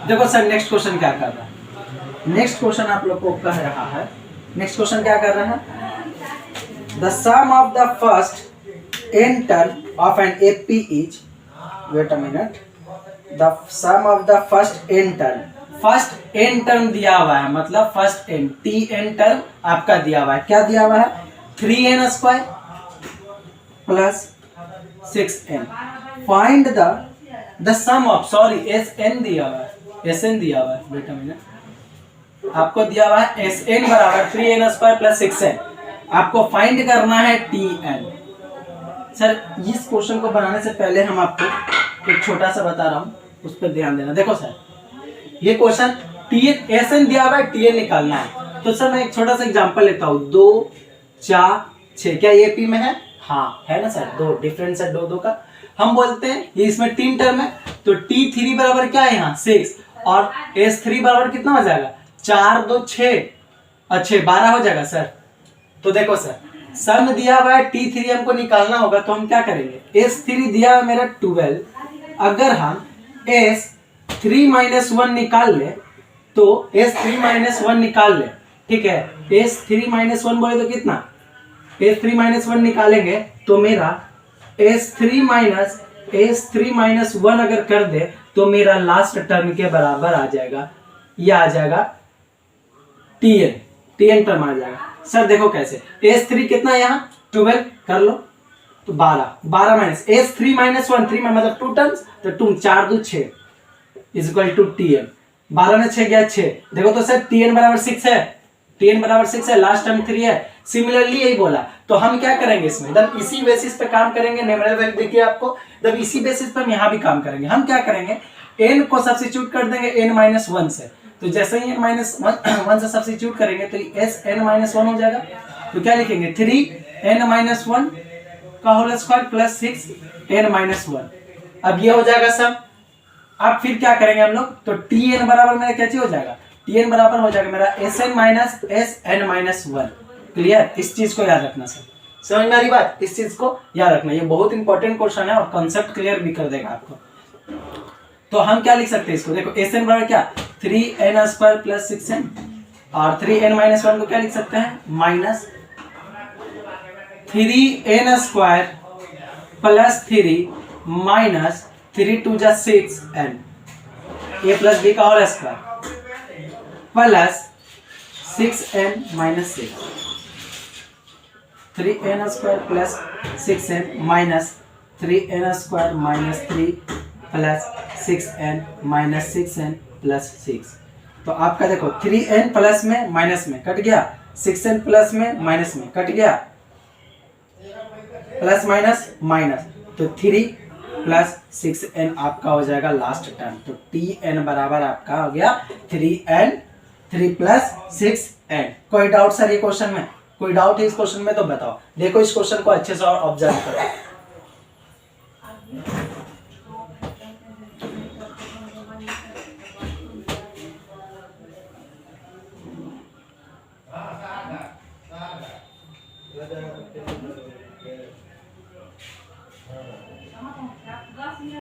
देखो सर नेक्स्ट क्वेश्चन क्या कर रहा है, नेक्स्ट क्वेश्चन आप लोग को कह रहा है, नेक्स्ट क्वेश्चन क्या कर रहा है, the sum of the first n term of an AP is wait a minute, the sum of the first n term, first n term दिया हुआ है, मतलब फर्स्ट n tn टर्म आपका दिया हुआ है, क्या दिया हुआ है 3n square plus 6n, find the sum of, sorry sn दिया हुआ है, sn दिया हुआ है, वेट अ मिनट, आपको दिया हुआ है sn बराबर 3n स्क्वायर प्लस 6n, आपको फाइंड करना है tn। सर इस क्वेश्चन को बनाने से पहले हम आपको एक छोटा सा बता रहा हूं, उस पर ध्यान देना। देखो सर ये क्वेश्चन sn दिया हुआ है, tn निकालना है, तो सर मैं एक छोटा सा एग्जांपल लेता हूं, 2 4 6, क्या ये p में है? हाँ है ना सर, दो डिफरेंस है 2 2 का। हम बोलते हैं ये इसमें 3 टर्म है, तो t3 बराबर क्या है यहाँ 6, और s3 बराबर कितना हो जाएगा 4 2 6, अच्छे 12 हो जाएगा सर। तो देखो सर सम दिया हुआ है t3 हमको निकालना होगा, तो हम क्या करेंगे, s3 दिया हुआ मेरा 12, अगर हम s3 माइनस 1 निकाल ले, तो s3 माइनस 1 निकाल ले, ठीक है, s3 माइनस 1 बोले तो कितना, s3 माइनस 1 निकालेंगे तो मेरा s3 माइनस 1 अगर कर दे तो मेरा लास्ट टर्म के बराबर आ जाएगा, ये आ जाएगा tn टर्म आ जाएगा। सर देखो कैसे, s3 कितना है यहाँ 12 कर लो, तो 12 माइनस s3 माइनस 1, 3 में मतलब 2 टर्म्स, तो 2 4 2 6 इज इक्वल टू tn, 12 में 6 गया 6, देखो तो सर tn बराबर 6 है, tn बराबर 6 है, लास्ट टर्म 3 है, सिमिलरली यही बोला। तो हम क्या करेंगे इसमें, जब इसी बेसिस पे काम करेंगे, न्यूमेरल वैल्यू देखिए आपको, जब इसी बेसिस पे हम यहाँ भी काम करेंगे, हम क्या करेंगे n को सब्स्टिट्यूट कर देंगे n माइनस 1 से, तो जैसे ही n माइनस 1 से सब्स्टिट्यूट करेंगे तो s n माइनस 1 हो जाएगा, तो क्या लिखेंगे 3n माइनस 1 का whole square plus 6n minus 1, अब ये हो जाएगा सब। अब फिर क्या करेंगे हम लोग, तो tn बराबर मेरा क्या चीज हो जाएगा, tn बराबर हो जाएगा मेरा sn minus sn minus 1, clear, इस चीज को याद रखना सर, समझ में आ रही बात, इस चीज को याद रखना, ये बहुत इंपॉर्टेंट क्वेश्चन है और कॉन्सेप्ट क्लियर भी कर देगा आपको। तो हम क्या लिख सकते हैं इसको, देखो sn बराबर क्या 3n स्क्वायर प्लस 6n, और 3n माइनस 1 को क्या लिख सकते हैं minus 3n square plus 3 minus 3 2 जा 6n, a प्लस b का whole square plus 6n minus 6, 3n square plus 6n minus 3n square minus 3 plus 6n minus 6n plus 6। तो आपका देखो 3n प्लस में माइनस में कट गया, 6n plus में minus में कट गया, प्लस माइनस माइनस, तो 3 प्लस 6n आपका हो जाएगा लास्ट टर्म, तो tn बराबर आपका हो गया 3n, 3 प्लस 6n। कोई डाउट सर ये क्वेश्चन में, कोई डाउट है इस क्वेश्चन में तो बताओ। देखो इस क्वेश्चन को अच्छे से और ऑब्जर्व करो।